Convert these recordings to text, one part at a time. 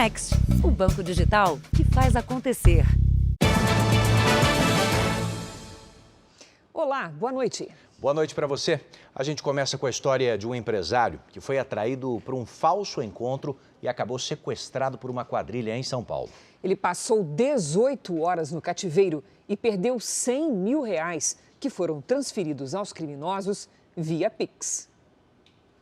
Next, o banco digital que faz acontecer. Olá, boa noite. Boa noite para você. A gente começa com a história de um empresário que foi atraído por um falso encontro e acabou sequestrado por uma quadrilha em São Paulo. Ele passou 18 horas no cativeiro e perdeu R$100 mil, que foram transferidos aos criminosos via Pix.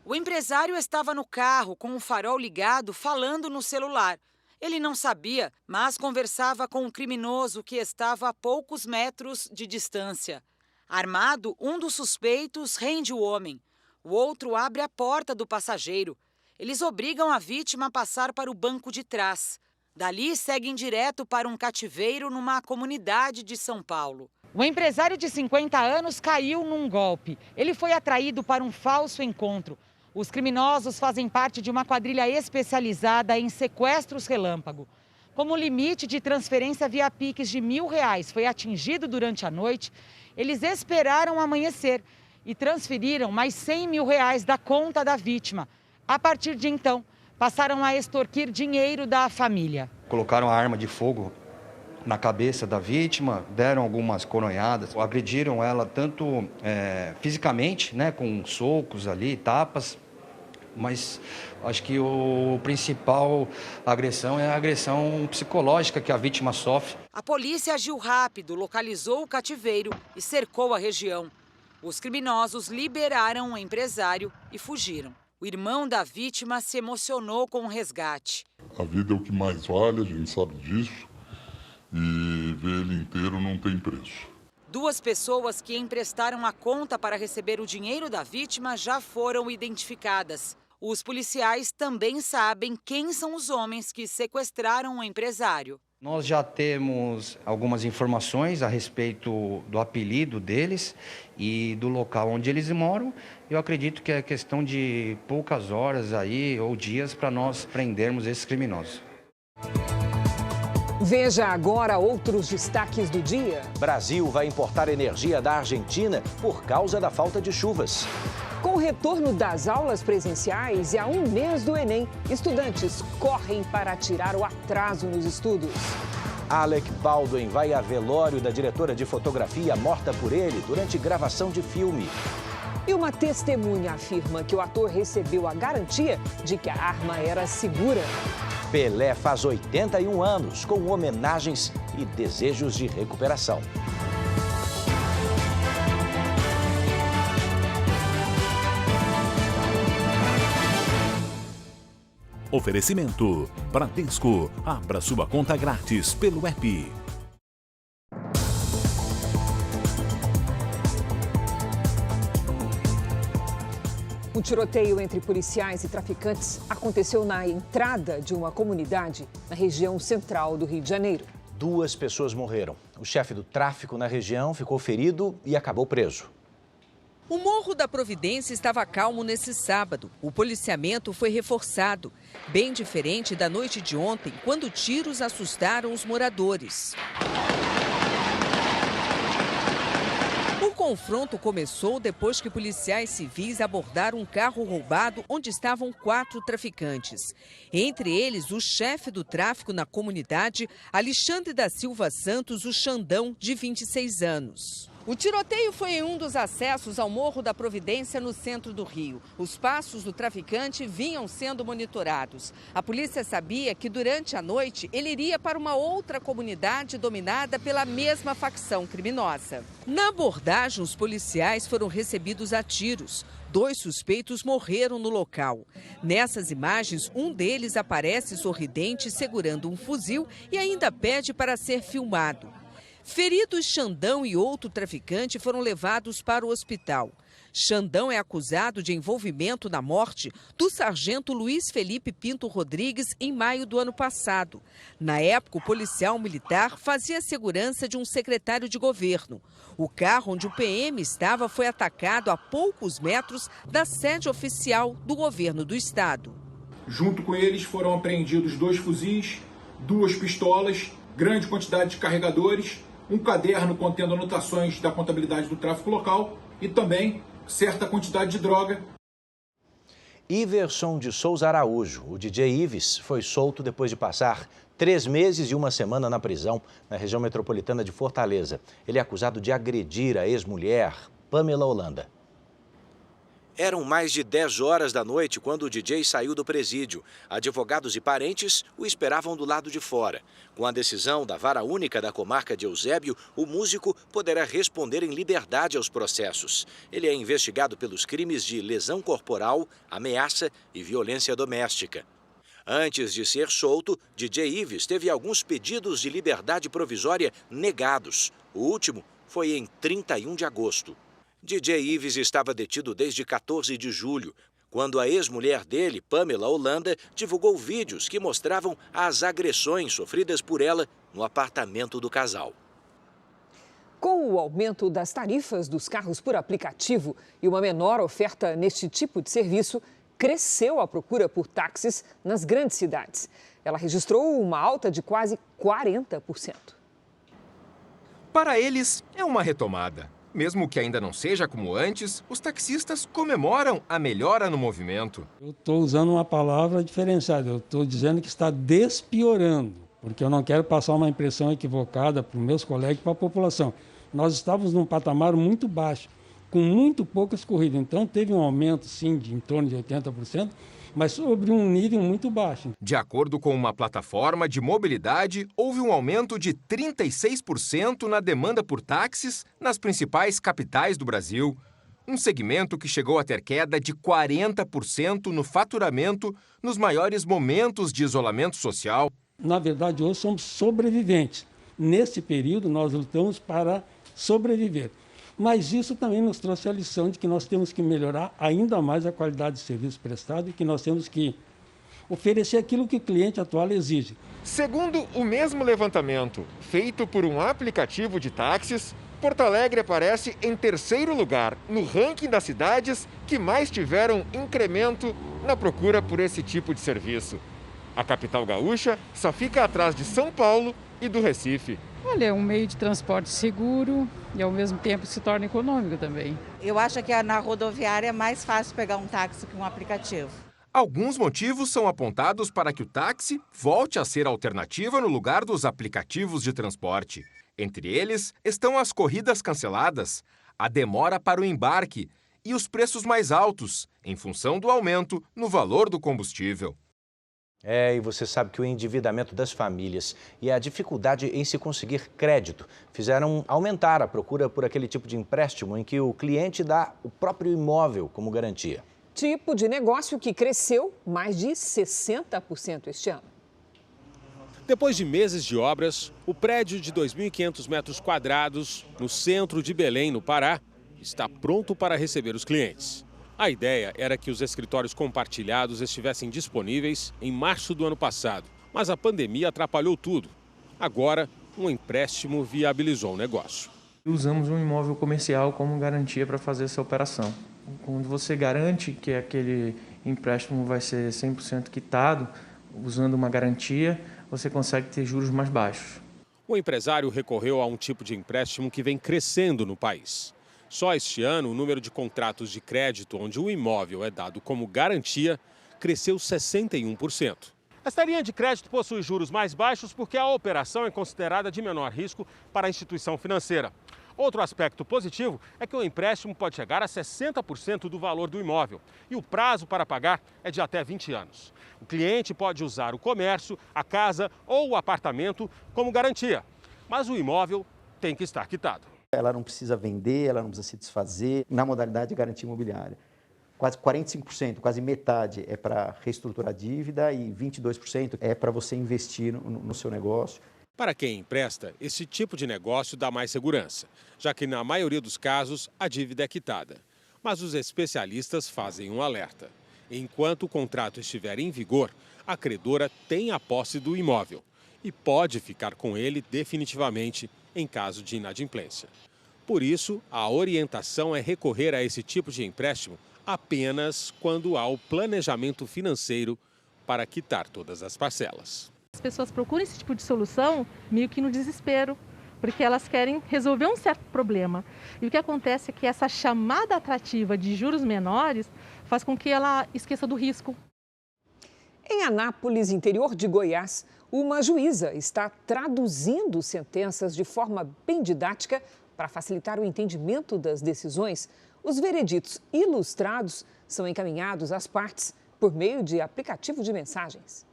O empresário estava no carro com o farol ligado, falando no celular. Ele não sabia, mas conversava com um criminoso que estava a poucos metros de distância. Armado, um dos suspeitos rende o homem. O outro abre a porta do passageiro. Eles obrigam a vítima a passar para o banco de trás. Dali, seguem direto para um cativeiro numa comunidade de São Paulo. O empresário de 50 anos caiu num golpe. Ele foi atraído para um falso encontro. Os criminosos fazem parte de uma quadrilha especializada em sequestros relâmpago. Como o limite de transferência via Pix de R$1.000 foi atingido durante a noite, eles esperaram amanhecer e transferiram mais R$100 mil da conta da vítima. A partir de então, passaram a extorquir dinheiro da família. Colocaram a arma de fogo na cabeça da vítima, deram algumas coronhadas, agrediram ela tanto fisicamente, né, com socos ali, tapas, mas acho que o principal agressão é a agressão psicológica que a vítima sofre. A polícia agiu rápido, localizou o cativeiro e cercou a região. Os criminosos liberaram o empresário e fugiram. O irmão da vítima se emocionou com o resgate. A vida é o que mais vale, a gente sabe disso. E ver ele inteiro não tem preço. 2 pessoas que emprestaram a conta para receber o dinheiro da vítima já foram identificadas. Os policiais também sabem quem são os homens que sequestraram o empresário. Nós já temos algumas informações a respeito do apelido deles e do local onde eles moram. Eu acredito que é questão de poucas horas aí ou dias para nós prendermos esses criminosos. Veja agora outros destaques do dia. Brasil vai importar energia da Argentina por causa da falta de chuvas. Com o retorno das aulas presenciais e a 1 mês do Enem, estudantes correm para tirar o atraso nos estudos. Alec Baldwin vai a velório da diretora de fotografia morta por ele durante gravação de filme. E uma testemunha afirma que o ator recebeu a garantia de que a arma era segura. Pelé faz 81 anos, com homenagens e desejos de recuperação. Oferecimento Bradesco. Abra sua conta grátis pelo app. Um tiroteio entre policiais e traficantes aconteceu na entrada de uma comunidade na região central do Rio de Janeiro. 2 pessoas morreram. O chefe do tráfico na região ficou ferido e acabou preso. O Morro da Providência estava calmo nesse sábado. O policiamento foi reforçado, bem diferente da noite de ontem, quando tiros assustaram os moradores. O confronto começou depois que policiais civis abordaram um carro roubado onde estavam 4 traficantes. Entre eles, o chefe do tráfico na comunidade, Alexandre da Silva Santos, o Xandão, de 26 anos. O tiroteio foi em um dos acessos ao Morro da Providência, no centro do Rio. Os passos do traficante vinham sendo monitorados. A polícia sabia que durante a noite ele iria para uma outra comunidade dominada pela mesma facção criminosa. Na abordagem, os policiais foram recebidos a tiros. 2 suspeitos morreram no local. Nessas imagens, um deles aparece sorridente segurando um fuzil e ainda pede para ser filmado. Feridos, Xandão e outro traficante foram levados para o hospital. Xandão é acusado de envolvimento na morte do sargento Luiz Felipe Pinto Rodrigues em maio do ano passado. Na época, o policial militar fazia a segurança de um secretário de governo. O carro onde o PM estava foi atacado a poucos metros da sede oficial do governo do estado. Junto com eles foram apreendidos 2 fuzis, 2 pistolas, grande quantidade de carregadores, um caderno contendo anotações da contabilidade do tráfico local e também certa quantidade de droga. Iverson de Souza Araújo, o DJ Ives, foi solto depois de passar 3 meses e 1 semana na prisão na região metropolitana de Fortaleza. Ele é acusado de agredir a ex-mulher, Pamela Holanda. Eram mais de 10 horas da noite quando o DJ saiu do presídio. Advogados e parentes o esperavam do lado de fora. Com a decisão da Vara Única da Comarca de Eusébio, o músico poderá responder em liberdade aos processos. Ele é investigado pelos crimes de lesão corporal, ameaça e violência doméstica. Antes de ser solto, DJ Ives teve alguns pedidos de liberdade provisória negados. O último foi em 31 de agosto. DJ Ives estava detido desde 14 de julho, quando a ex-mulher dele, Pamela Holanda, divulgou vídeos que mostravam as agressões sofridas por ela no apartamento do casal. Com o aumento das tarifas dos carros por aplicativo e uma menor oferta neste tipo de serviço, cresceu a procura por táxis nas grandes cidades. Ela registrou uma alta de quase 40%. Para eles, é uma retomada. Mesmo que ainda não seja como antes, os taxistas comemoram a melhora no movimento. Eu estou usando uma palavra diferenciada, eu estou dizendo que está despiorando, porque eu não quero passar uma impressão equivocada para os meus colegas e para a população. Nós estávamos num patamar muito baixo, com muito poucas corridas, então teve um aumento sim de em torno de 80%, mas sobre um nível muito baixo. De acordo com uma plataforma de mobilidade, houve um aumento de 36% na demanda por táxis nas principais capitais do Brasil. Um segmento que chegou a ter queda de 40% no faturamento nos maiores momentos de isolamento social. Na verdade, hoje somos sobreviventes. Nesse período, nós lutamos para sobreviver. Mas isso também nos trouxe a lição de que nós temos que melhorar ainda mais a qualidade de serviço prestado e que nós temos que oferecer aquilo que o cliente atual exige. Segundo o mesmo levantamento, feito por um aplicativo de táxis, Porto Alegre aparece em 3º lugar no ranking das cidades que mais tiveram incremento na procura por esse tipo de serviço. A capital gaúcha só fica atrás de São Paulo e do Recife. Olha, é um meio de transporte seguro e ao mesmo tempo se torna econômico também. Eu acho que na rodoviária é mais fácil pegar um táxi que um aplicativo. Alguns motivos são apontados para que o táxi volte a ser alternativa no lugar dos aplicativos de transporte. Entre eles estão as corridas canceladas, a demora para o embarque e os preços mais altos, em função do aumento no valor do combustível. E você sabe que o endividamento das famílias e a dificuldade em se conseguir crédito fizeram aumentar a procura por aquele tipo de empréstimo em que o cliente dá o próprio imóvel como garantia. Tipo de negócio que cresceu mais de 60% este ano. Depois de meses de obras, o prédio de 2.500 metros quadrados, no centro de Belém, no Pará, está pronto para receber os clientes. A ideia era que os escritórios compartilhados estivessem disponíveis em março do ano passado, mas a pandemia atrapalhou tudo. Agora, um empréstimo viabilizou o negócio. Usamos um imóvel comercial como garantia para fazer essa operação. Quando você garante que aquele empréstimo vai ser 100% quitado, usando uma garantia, você consegue ter juros mais baixos. O empresário recorreu a um tipo de empréstimo que vem crescendo no país. Só este ano, o número de contratos de crédito onde o imóvel é dado como garantia cresceu 61%. Esta linha de crédito possui juros mais baixos porque a operação é considerada de menor risco para a instituição financeira. Outro aspecto positivo é que o empréstimo pode chegar a 60% do valor do imóvel e o prazo para pagar é de até 20 anos. O cliente pode usar o comércio, a casa ou o apartamento como garantia, mas o imóvel tem que estar quitado. Ela não precisa vender, ela não precisa se desfazer na modalidade de garantia imobiliária. Quase 45%, quase metade é para reestruturar a dívida e 22% é para você investir no seu negócio. Para quem empresta, esse tipo de negócio dá mais segurança, já que na maioria dos casos a dívida é quitada. Mas os especialistas fazem um alerta. Enquanto o contrato estiver em vigor, a credora tem a posse do imóvel e pode ficar com ele definitivamente em caso de inadimplência. Por isso, a orientação é recorrer a esse tipo de empréstimo apenas quando há o planejamento financeiro para quitar todas as parcelas. As pessoas procuram esse tipo de solução meio que no desespero, porque elas querem resolver um certo problema. E o que acontece é que essa chamada atrativa de juros menores faz com que ela esqueça do risco. Em Anápolis, interior de Goiás, uma juíza está traduzindo sentenças de forma bem didática para facilitar o entendimento das decisões. Os vereditos ilustrados são encaminhados às partes por meio de aplicativo de mensagens.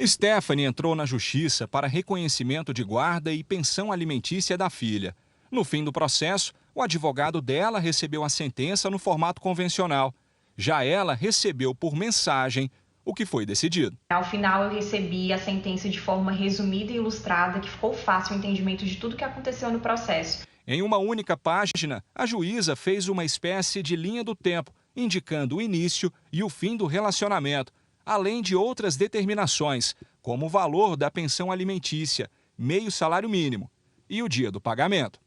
Stephanie entrou na justiça para reconhecimento de guarda e pensão alimentícia da filha. No fim do processo, o advogado dela recebeu a sentença no formato convencional. Já ela recebeu por mensagem o que foi decidido. Ao final, eu recebi a sentença de forma resumida e ilustrada, que ficou fácil o entendimento de tudo que aconteceu no processo. Em uma única página, a juíza fez uma espécie de linha do tempo, indicando o início e o fim do relacionamento, além de outras determinações, como o valor da pensão alimentícia, meio salário mínimo, e o dia do pagamento.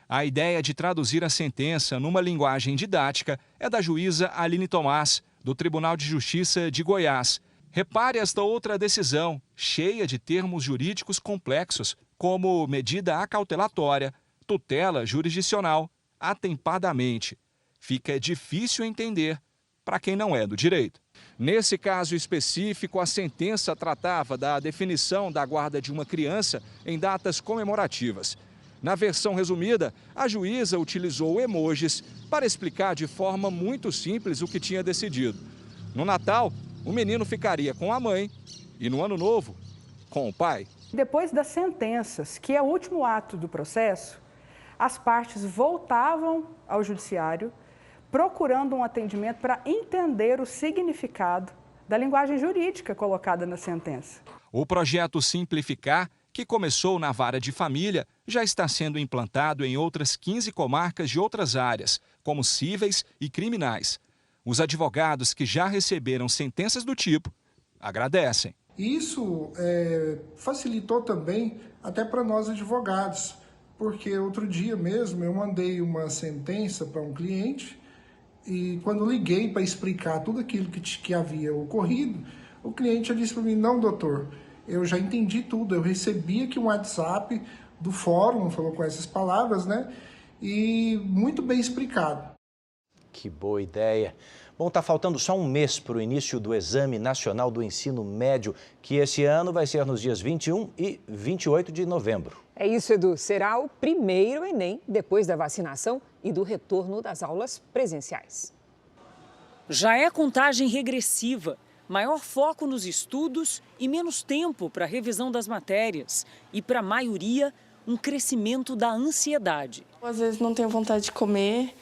A ideia de traduzir a sentença numa linguagem didática é da juíza Aline Tomás, do Tribunal de Justiça de Goiás. Repare esta outra decisão, cheia de termos jurídicos complexos, como medida acautelatória, tutela jurisdicional, atempadamente. Fica difícil entender para quem não é do direito. Nesse caso específico, a sentença tratava da definição da guarda de uma criança em datas comemorativas. Na versão resumida, a juíza utilizou emojis para explicar de forma muito simples o que tinha decidido. No Natal, o menino ficaria com a mãe e no Ano Novo, com o pai. Depois das sentenças, que é o último ato do processo, as partes voltavam ao judiciário procurando um atendimento para entender o significado da linguagem jurídica colocada na sentença. O projeto Simplificar, que começou na Vara de Família, já está sendo implantado em outras 15 comarcas de outras áreas, como cíveis e criminais. Os advogados que já receberam sentenças do tipo agradecem. Isso facilitou também até para nós advogados, porque outro dia mesmo eu mandei uma sentença para um cliente e quando liguei para explicar tudo aquilo que havia ocorrido, o cliente já disse para mim: não, doutor, eu já entendi tudo, eu recebi aqui um WhatsApp do fórum, falou com essas palavras, né? E muito bem explicado. Que boa ideia. Bom, tá faltando só um mês para o início do Exame Nacional do Ensino Médio, que esse ano vai ser nos dias 21 e 28 de novembro. É isso, Edu. Será o primeiro Enem depois da vacinação e do retorno das aulas presenciais. Já é contagem regressiva. Maior foco nos estudos e menos tempo para a revisão das matérias. E para a maioria, um crescimento da ansiedade. Às vezes não tenho vontade de comer,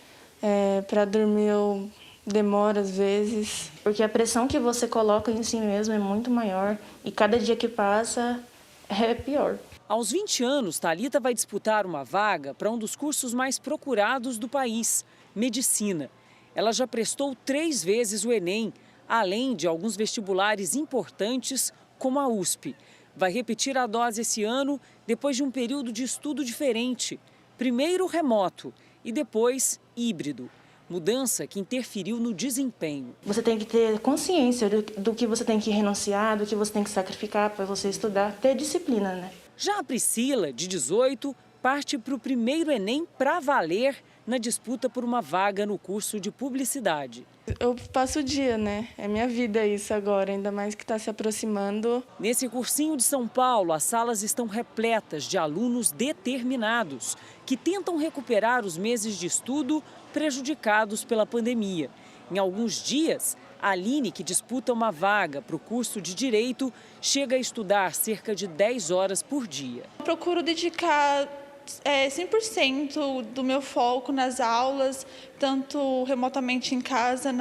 para dormir eu demoro às vezes. Porque a pressão que você coloca em si mesmo é muito maior e cada dia que passa é pior. Aos 20 anos, Thalita vai disputar uma vaga para um dos cursos mais procurados do país, medicina. Ela já prestou 3 vezes o Enem, além de alguns vestibulares importantes, como a USP. Vai repetir a dose esse ano, depois de um período de estudo diferente. Primeiro remoto e depois híbrido. Mudança que interferiu no desempenho. Você tem que ter consciência do que você tem que renunciar, do que você tem que sacrificar para você estudar, ter disciplina, né? Já a Priscila, de 18, parte para o primeiro Enem para valer na disputa por uma vaga no curso de publicidade. Eu passo o dia, né? É minha vida isso agora, ainda mais que está se aproximando. Nesse cursinho de São Paulo, as salas estão repletas de alunos determinados, que tentam recuperar os meses de estudo prejudicados pela pandemia. Em alguns dias, a Aline, que disputa uma vaga para o curso de Direito, chega a estudar cerca de 10 horas por dia. Eu procuro dedicar 100% do meu foco nas aulas, tanto remotamente em casa,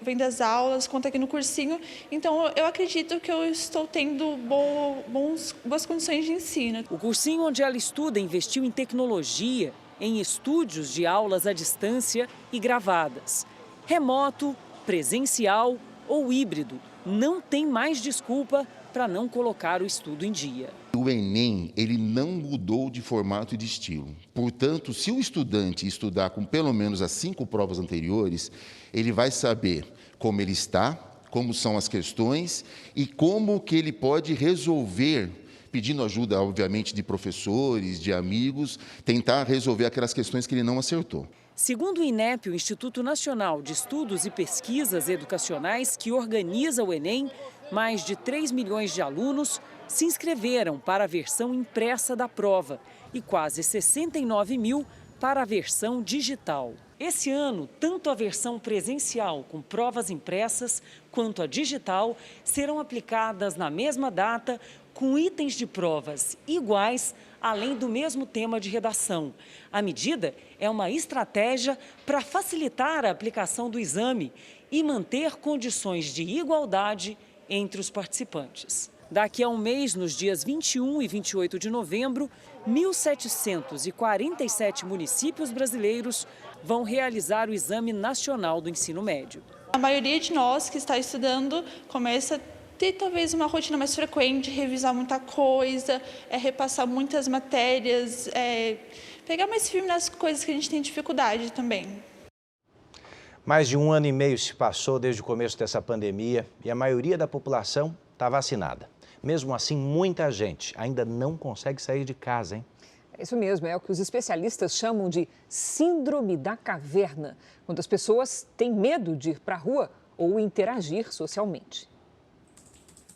vendo as aulas, quanto aqui no cursinho. Então, eu acredito que eu estou tendo boas condições de ensino. O cursinho onde ela estuda investiu em tecnologia, em estúdios de aulas à distância e gravadas. Remoto, presencial ou híbrido, não tem mais desculpa para não colocar o estudo em dia. O Enem, ele não mudou de formato e de estilo. Portanto, se o estudante estudar com pelo menos as 5 provas anteriores, ele vai saber como ele está, como são as questões e como que ele pode resolver, pedindo ajuda, obviamente, de professores, de amigos, tentar resolver aquelas questões que ele não acertou. Segundo o INEP, o Instituto Nacional de Estudos e Pesquisas Educacionais, que organiza o Enem, mais de 3 milhões de alunos se inscreveram para a versão impressa da prova e quase 69 mil para a versão digital. Esse ano, tanto a versão presencial com provas impressas quanto a digital serão aplicadas na mesma data com itens de provas iguais, além do mesmo tema de redação. A medida é uma estratégia para facilitar a aplicação do exame e manter condições de igualdade entre os participantes. Daqui a um mês, nos dias 21 e 28 de novembro, 1.747 municípios brasileiros vão realizar o Exame Nacional do Ensino Médio. A maioria de nós que está estudando começa a ter talvez uma rotina mais frequente, revisar muita coisa, repassar muitas matérias, pegar mais firme nas coisas que a gente tem dificuldade também. Mais de 1 ano e meio se passou desde o começo dessa pandemia e a maioria da população está vacinada. Mesmo assim, muita gente ainda não consegue sair de casa, hein? É isso mesmo, é o que os especialistas chamam de síndrome da caverna, quando as pessoas têm medo de ir para a rua ou interagir socialmente.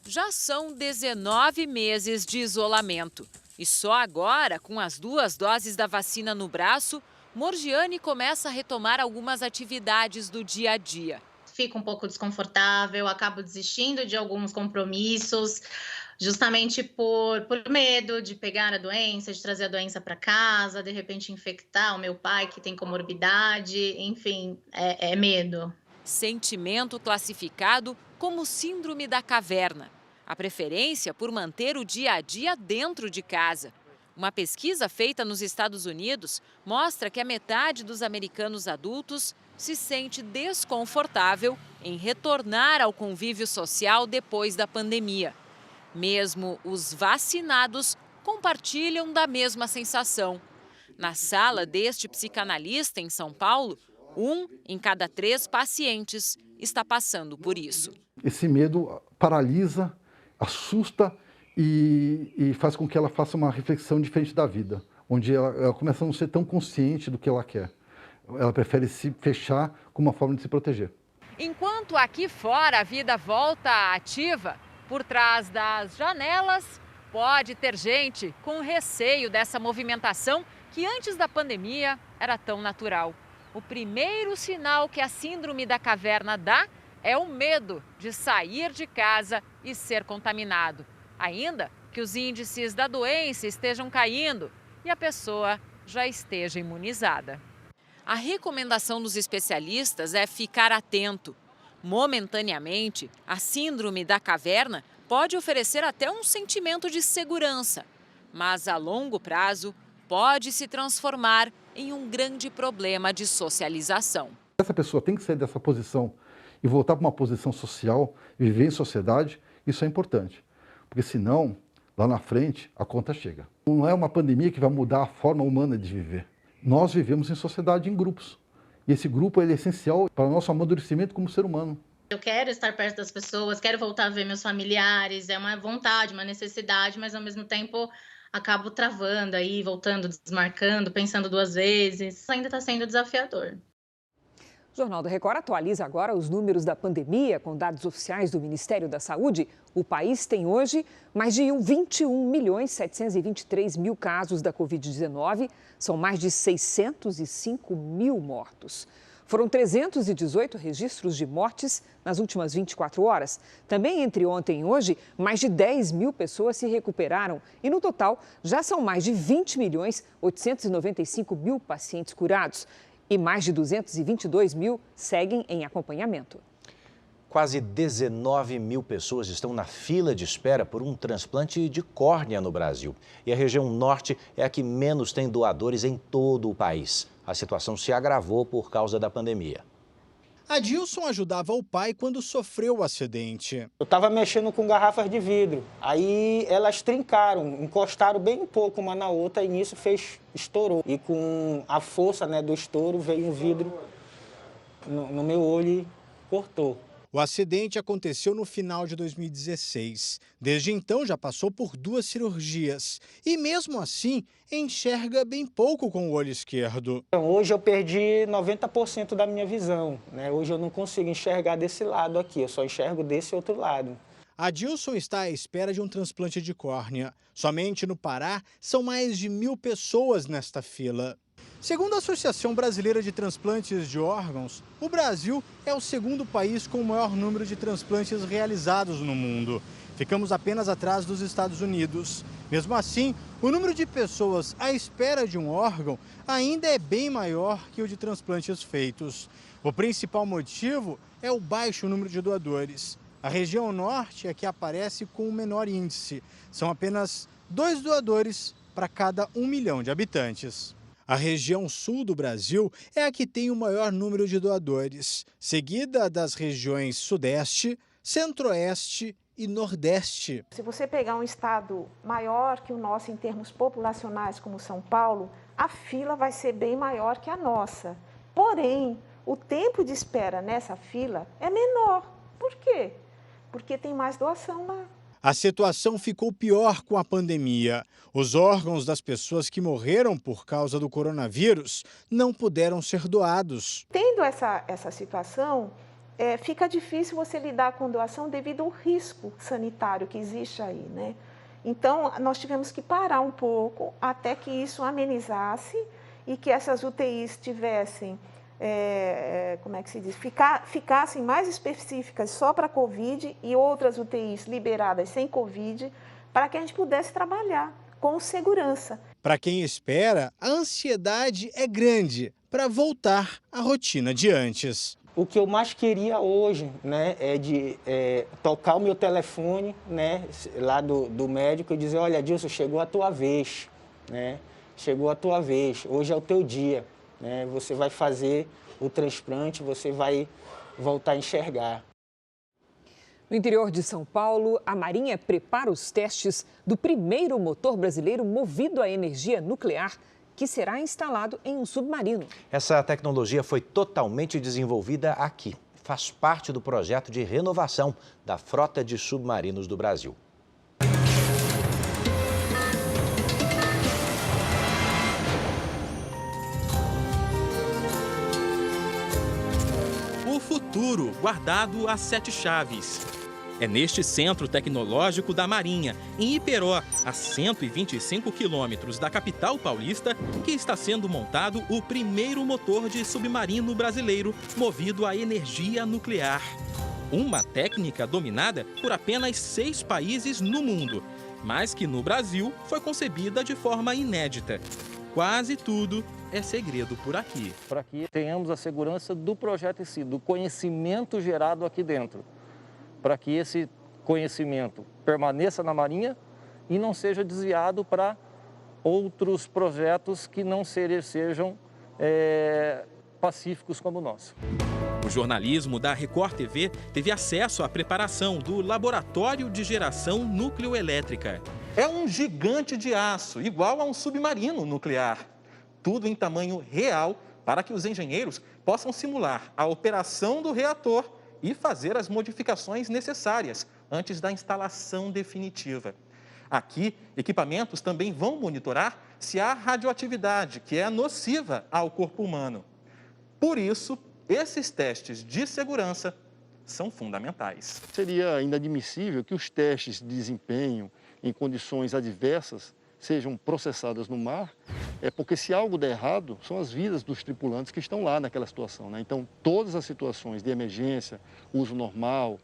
Já são 19 meses de isolamento e só agora, com as 2 doses da vacina no braço, Morgiane começa a retomar algumas atividades do dia a dia. Fico um pouco desconfortável, acabo desistindo de alguns compromissos, justamente por medo de pegar a doença, de trazer a doença para casa, de repente infectar o meu pai que tem comorbidade, enfim, é medo. Sentimento classificado como síndrome da caverna. A preferência por manter o dia a dia dentro de casa. Uma pesquisa feita nos Estados Unidos mostra que a metade dos americanos adultos se sente desconfortável em retornar ao convívio social depois da pandemia. Mesmo os vacinados compartilham da mesma sensação. Na sala deste psicanalista em São Paulo, 1 em cada 3 pacientes está passando por isso. Esse medo paralisa, assusta e faz com que ela faça uma reflexão diferente da vida, onde ela começa a não ser tão consciente do que ela quer. Ela prefere se fechar como uma forma de se proteger. Enquanto aqui fora a vida volta ativa, por trás das janelas pode ter gente com receio dessa movimentação que antes da pandemia era tão natural. O primeiro sinal que a síndrome da caverna dá é o medo de sair de casa e ser contaminado. Ainda que os índices da doença estejam caindo e a pessoa já esteja imunizada. A recomendação dos especialistas é ficar atento. Momentaneamente, a síndrome da caverna pode oferecer até um sentimento de segurança, mas a longo prazo pode se transformar em um grande problema de socialização. Essa pessoa tem que sair dessa posição e voltar para uma posição social, viver em sociedade, isso é importante, porque senão, lá na frente, a conta chega. Não é uma pandemia que vai mudar a forma humana de viver. Nós vivemos em sociedade, em grupos. E esse grupo ele é essencial para o nosso amadurecimento como ser humano. Eu quero estar perto das pessoas, quero voltar a ver meus familiares, é uma vontade, uma necessidade, mas ao mesmo tempo acabo travando aí, voltando, desmarcando, pensando 2 vezes. Ainda está sendo desafiador. O Jornal da Record atualiza agora os números da pandemia com dados oficiais do Ministério da Saúde. O país tem hoje mais de 21.723.000 casos da Covid-19. São mais de 605 mil mortos. Foram 318 registros de mortes nas últimas 24 horas. Também entre ontem e hoje, mais de 10 mil pessoas se recuperaram. E no total, já são mais de 20.895.000 pacientes curados. E mais de 222 mil seguem em acompanhamento. Quase 19 mil pessoas estão na fila de espera por um transplante de córnea no Brasil. E a região norte é a que menos tem doadores em todo o país. A situação se agravou por causa da pandemia. Adilson ajudava o pai quando sofreu o acidente. Eu estava mexendo com garrafas de vidro, aí elas trincaram, encostaram bem um pouco uma na outra e nisso estourou. E com a força do estouro veio um vidro no meu olho e cortou. O acidente aconteceu no final de 2016. Desde então já passou por 2 cirurgias e mesmo assim enxerga bem pouco com o olho esquerdo. Hoje eu perdi 90% da minha visão, né? Hoje eu não consigo enxergar desse lado aqui, eu só enxergo desse outro lado. Adilson está à espera de um transplante de córnea. Somente no Pará são mais de 1.000 pessoas nesta fila. Segundo a Associação Brasileira de Transplantes de Órgãos, o Brasil é o 2º país com o maior número de transplantes realizados no mundo. Ficamos apenas atrás dos Estados Unidos. Mesmo assim, o número de pessoas à espera de um órgão ainda é bem maior que o de transplantes feitos. O principal motivo é o baixo número de doadores. A região norte é que aparece com o menor índice. São apenas 2 doadores para cada 1 milhão de habitantes. A região sul do Brasil é a que tem o maior número de doadores, seguida das regiões sudeste, centro-oeste e nordeste. Se você pegar um estado maior que o nosso em termos populacionais, como São Paulo, a fila vai ser bem maior que a nossa. Porém, o tempo de espera nessa fila é menor. Por quê? Porque tem mais doação lá. A situação ficou pior com a pandemia. Os órgãos das pessoas que morreram por causa do coronavírus não puderam ser doados. Tendo essa situação, fica difícil você lidar com doação devido ao risco sanitário que existe aí, né? Então, nós tivemos que parar um pouco até que isso amenizasse e que essas UTIs tivessem, como é que se diz, ficassem mais específicas só para Covid e outras UTIs liberadas sem Covid, para que a gente pudesse trabalhar com segurança. Para quem espera, a ansiedade é grande para voltar à rotina de antes. O que eu mais queria hoje, né, é de tocar o meu telefone, né, lá do médico e dizer, olha, Adilson, chegou a tua vez, né? Chegou a tua vez, hoje é o teu dia. Né? Você vai fazer o transplante, você vai voltar a enxergar. No interior de São Paulo, a Marinha prepara os testes do primeiro motor brasileiro movido a energia nuclear, que será instalado em um submarino. Essa tecnologia foi totalmente desenvolvida aqui. Faz parte do projeto de renovação da frota de submarinos do Brasil. Futuro guardado a 7 chaves. É neste centro tecnológico da Marinha, em Iperó, a 125 quilômetros da capital paulista, que está sendo montado o primeiro motor de submarino brasileiro movido a energia nuclear. Uma técnica dominada por apenas 6 países no mundo, mas que no Brasil foi concebida de forma inédita. Quase tudo é segredo por aqui. Para que tenhamos a segurança do projeto em si, do conhecimento gerado aqui dentro. Para que esse conhecimento permaneça na Marinha e não seja desviado para outros projetos que não sejam pacíficos como o nosso. O jornalismo da Record TV teve acesso à preparação do Laboratório de Geração Nucleoelétrica. É um gigante de aço, igual a um submarino nuclear. Tudo em tamanho real para que os engenheiros possam simular a operação do reator e fazer as modificações necessárias antes da instalação definitiva. Aqui, equipamentos também vão monitorar se há radioatividade, que é nociva ao corpo humano. Por isso, esses testes de segurança são fundamentais. Seria inadmissível que os testes de desempenho em condições adversas sejam processadas no mar, porque se algo der errado, são as vidas dos tripulantes que estão lá naquela situação, né? Então, todas as situações de emergência, uso normal,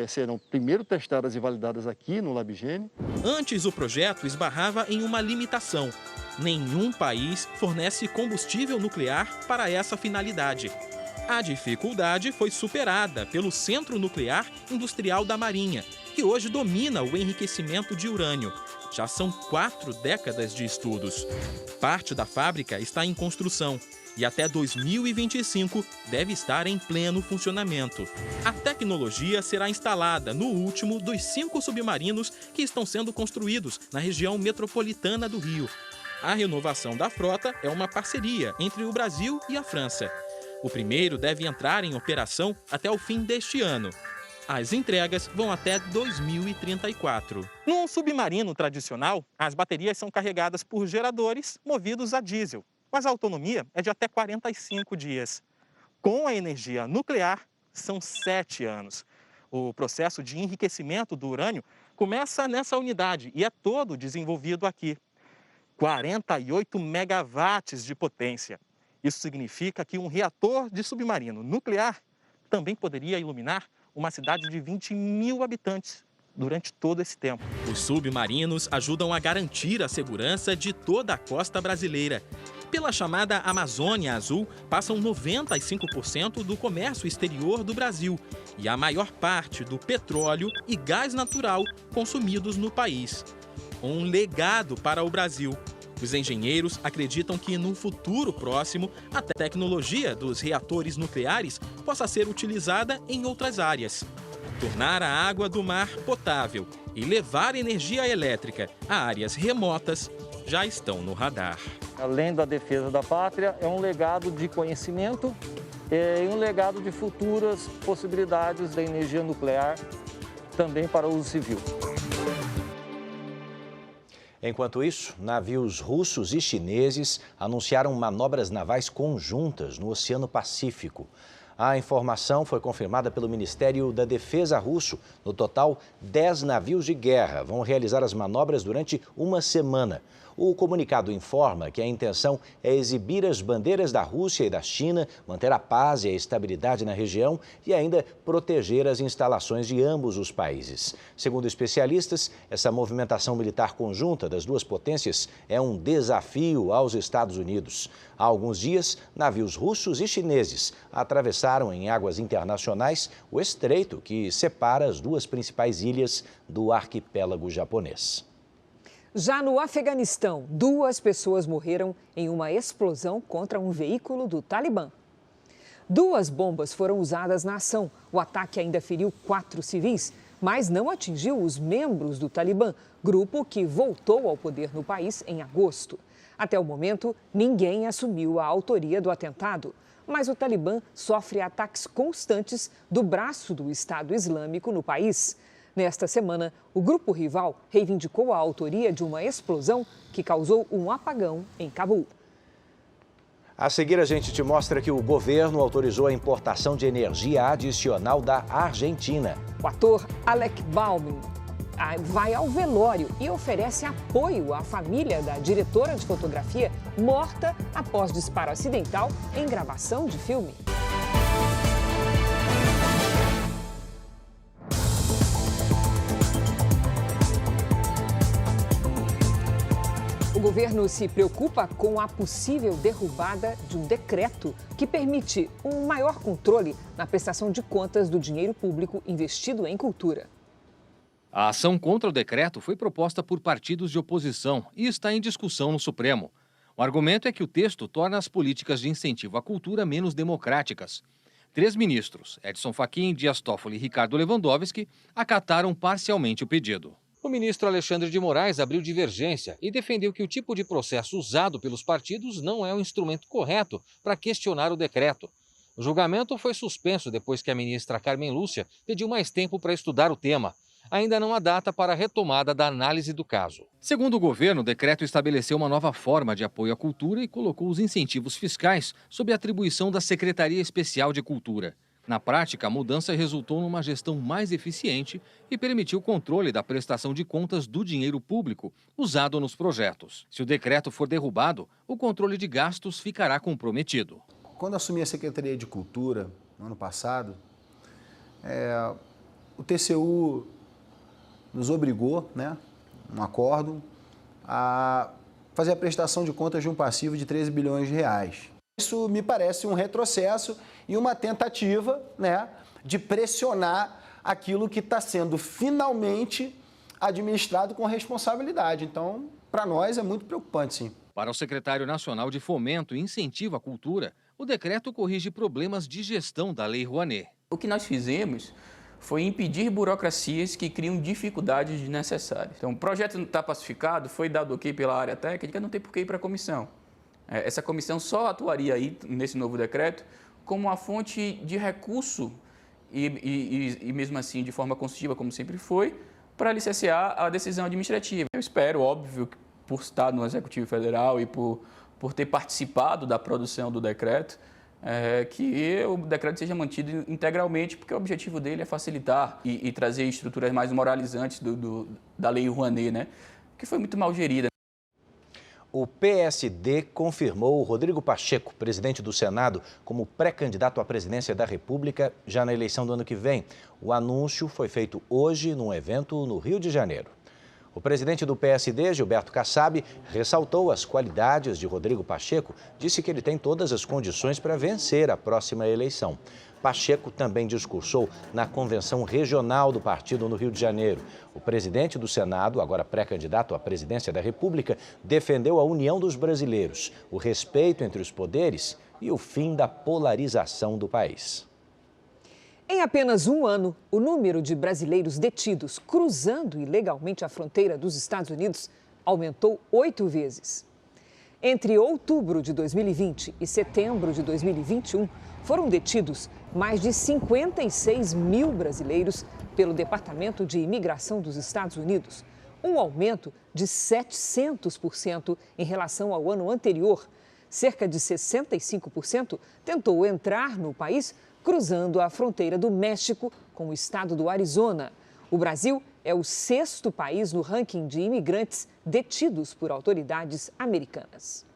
serão primeiro testadas e validadas aqui no LabGene. Antes, o projeto esbarrava em uma limitação. Nenhum país fornece combustível nuclear para essa finalidade. A dificuldade foi superada pelo Centro Nuclear Industrial da Marinha, que hoje domina o enriquecimento de urânio. Já são 4 décadas de estudos. Parte da fábrica está em construção e até 2025 deve estar em pleno funcionamento. A tecnologia será instalada no último dos 5 submarinos que estão sendo construídos na região metropolitana do Rio. A renovação da frota é uma parceria entre o Brasil e a França. O primeiro deve entrar em operação até o fim deste ano. As entregas vão até 2034. Num submarino tradicional, as baterias são carregadas por geradores movidos a diesel, mas a autonomia é de até 45 dias. Com a energia nuclear, são 7 anos. O processo de enriquecimento do urânio começa nessa unidade e é todo desenvolvido aqui. 48 megawatts de potência. Isso significa que um reator de submarino nuclear também poderia iluminar uma cidade de 20 mil habitantes durante todo esse tempo. Os submarinos ajudam a garantir a segurança de toda a costa brasileira. Pela chamada Amazônia Azul, passam 95% do comércio exterior do Brasil e a maior parte do petróleo e gás natural consumidos no país. Um legado para o Brasil. Os engenheiros acreditam que, num futuro próximo, a tecnologia dos reatores nucleares possa ser utilizada em outras áreas. Tornar a água do mar potável e levar energia elétrica a áreas remotas já estão no radar. Além da defesa da pátria, é um legado de conhecimento e um legado de futuras possibilidades da energia nuclear também para o uso civil. Enquanto isso, navios russos e chineses anunciaram manobras navais conjuntas no Oceano Pacífico. A informação foi confirmada pelo Ministério da Defesa russo. No total, 10 navios de guerra vão realizar as manobras durante uma semana. O comunicado informa que a intenção é exibir as bandeiras da Rússia e da China, manter a paz e a estabilidade na região e ainda proteger as instalações de ambos os países. Segundo especialistas, essa movimentação militar conjunta das duas potências é um desafio aos Estados Unidos. Há alguns dias, navios russos e chineses atravessaram em águas internacionais o estreito que separa as duas principais ilhas do arquipélago japonês. Já no Afeganistão, 2 pessoas morreram em uma explosão contra um veículo do Talibã. 2 bombas foram usadas na ação. O ataque ainda feriu 4 civis, mas não atingiu os membros do Talibã, grupo que voltou ao poder no país em agosto. Até o momento, ninguém assumiu a autoria do atentado, mas o Talibã sofre ataques constantes do braço do Estado Islâmico no país. Nesta semana, o grupo rival reivindicou a autoria de uma explosão que causou um apagão em Cabul. A seguir, a gente te mostra que o governo autorizou a importação de energia adicional da Argentina. O ator Alec Baldwin vai ao velório e oferece apoio à família da diretora de fotografia morta após disparo acidental em gravação de filme. O governo se preocupa com a possível derrubada de um decreto que permite um maior controle na prestação de contas do dinheiro público investido em cultura. A ação contra o decreto foi proposta por partidos de oposição e está em discussão no Supremo. O argumento é que o texto torna as políticas de incentivo à cultura menos democráticas. 3 ministros, Edson Fachin, Dias Toffoli e Ricardo Lewandowski, acataram parcialmente o pedido. O ministro Alexandre de Moraes abriu divergência e defendeu que o tipo de processo usado pelos partidos não é o instrumento correto para questionar o decreto. O julgamento foi suspenso depois que a ministra Carmen Lúcia pediu mais tempo para estudar o tema. Ainda não há data para a retomada da análise do caso. Segundo o governo, o decreto estabeleceu uma nova forma de apoio à cultura e colocou os incentivos fiscais sob a atribuição da Secretaria Especial de Cultura. Na prática, a mudança resultou numa gestão mais eficiente e permitiu o controle da prestação de contas do dinheiro público usado nos projetos. Se o decreto for derrubado, o controle de gastos ficará comprometido. Quando assumi a Secretaria de Cultura, no ano passado, o TCU nos obrigou, um acórdão, a fazer a prestação de contas de um passivo de 13 bilhões de reais. Isso me parece um retrocesso e uma tentativa, de pressionar aquilo que está sendo finalmente administrado com responsabilidade. Então, para nós é muito preocupante, sim. Para o secretário nacional de Fomento e Incentivo à Cultura, o decreto corrige problemas de gestão da Lei Rouanet. O que nós fizemos foi impedir burocracias que criam dificuldades desnecessárias. Então, o projeto não está pacificado, foi dado ok pela área técnica, não tem por que ir para a comissão. Essa comissão só atuaria aí, nesse novo decreto, como uma fonte de recurso e mesmo assim de forma construtiva, como sempre foi, para licenciar a decisão administrativa. Eu espero, óbvio, que por estar no Executivo Federal e por ter participado da produção do decreto, que o decreto seja mantido integralmente, porque o objetivo dele é facilitar e trazer estruturas mais moralizantes da Lei Rouanet, né? Que foi muito mal gerida. O PSD confirmou Rodrigo Pacheco, presidente do Senado, como pré-candidato à presidência da República já na eleição do ano que vem. O anúncio foi feito hoje num evento no Rio de Janeiro. O presidente do PSD, Gilberto Kassab, ressaltou as qualidades de Rodrigo Pacheco, disse que ele tem todas as condições para vencer a próxima eleição. Pacheco também discursou na convenção regional do partido no Rio de Janeiro. O presidente do Senado, agora pré-candidato à presidência da República, defendeu a união dos brasileiros, o respeito entre os poderes e o fim da polarização do país. Em apenas um ano, o número de brasileiros detidos cruzando ilegalmente a fronteira dos Estados Unidos aumentou 8 vezes. Entre outubro de 2020 e setembro de 2021, foram detidos mais de 56 mil brasileiros pelo Departamento de Imigração dos Estados Unidos, um aumento de 700% em relação ao ano anterior. Cerca de 65% tentou entrar no país cruzando a fronteira do México com o estado do Arizona. O Brasil é o 6º país no ranking de imigrantes detidos por autoridades americanas.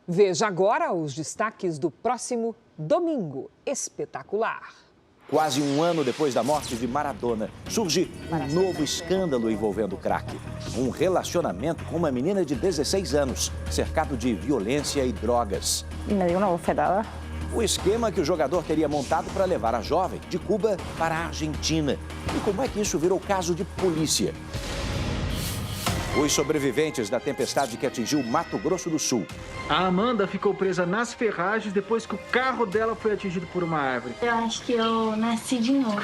Veja agora os destaques do próximo Domingo Espetacular. Quase um ano depois da morte de Maradona, surge um novo escândalo envolvendo o crack. Um relacionamento com uma menina de 16 anos, cercado de violência e drogas. Me deu uma bofetada. O esquema que o jogador teria montado para levar a jovem de Cuba para a Argentina. E como é que isso virou caso de polícia? Os sobreviventes da tempestade que atingiu Mato Grosso do Sul. A Amanda ficou presa nas ferragens depois que o carro dela foi atingido por uma árvore. Eu acho que eu nasci de novo.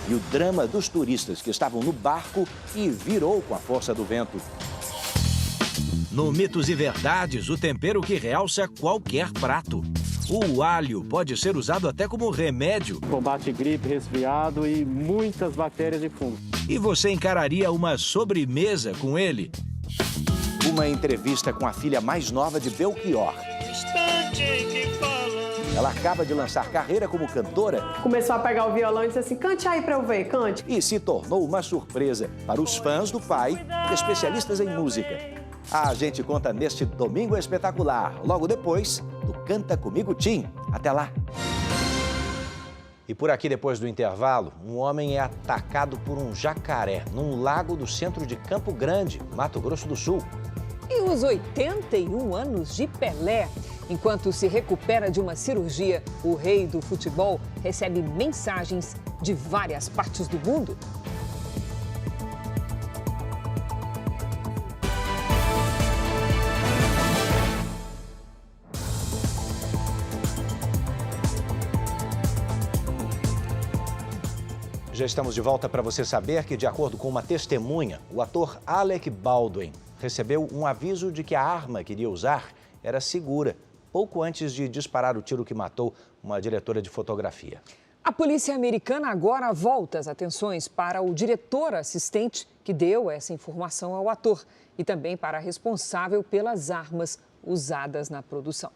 E o drama dos turistas que estavam no barco e virou com a força do vento. No Mitos e Verdades, o tempero que realça qualquer prato. O alho pode ser usado até como remédio. Combate gripe, resfriado e muitas bactérias e fungos. E você encararia uma sobremesa com ele? Uma entrevista com a filha mais nova de Belchior. Ela acaba de lançar carreira como cantora. Começou a pegar o violão e disse assim, cante aí pra eu ver, cante. E se tornou uma surpresa para os fãs do pai, especialistas em música. A gente conta neste Domingo Espetacular, logo depois do Canta Comigo Tim. Até lá! E por aqui, depois do intervalo, um homem é atacado por um jacaré num lago do centro de Campo Grande, Mato Grosso do Sul. E os 81 anos de Pelé. Enquanto se recupera de uma cirurgia, o rei do futebol recebe mensagens de várias partes do mundo. Já estamos de volta para você saber que, de acordo com uma testemunha, o ator Alec Baldwin recebeu um aviso de que a arma que iria usar era segura, pouco antes de disparar o tiro que matou uma diretora de fotografia. A polícia americana agora volta as atenções para o diretor assistente que deu essa informação ao ator e também para a responsável pelas armas usadas na produção.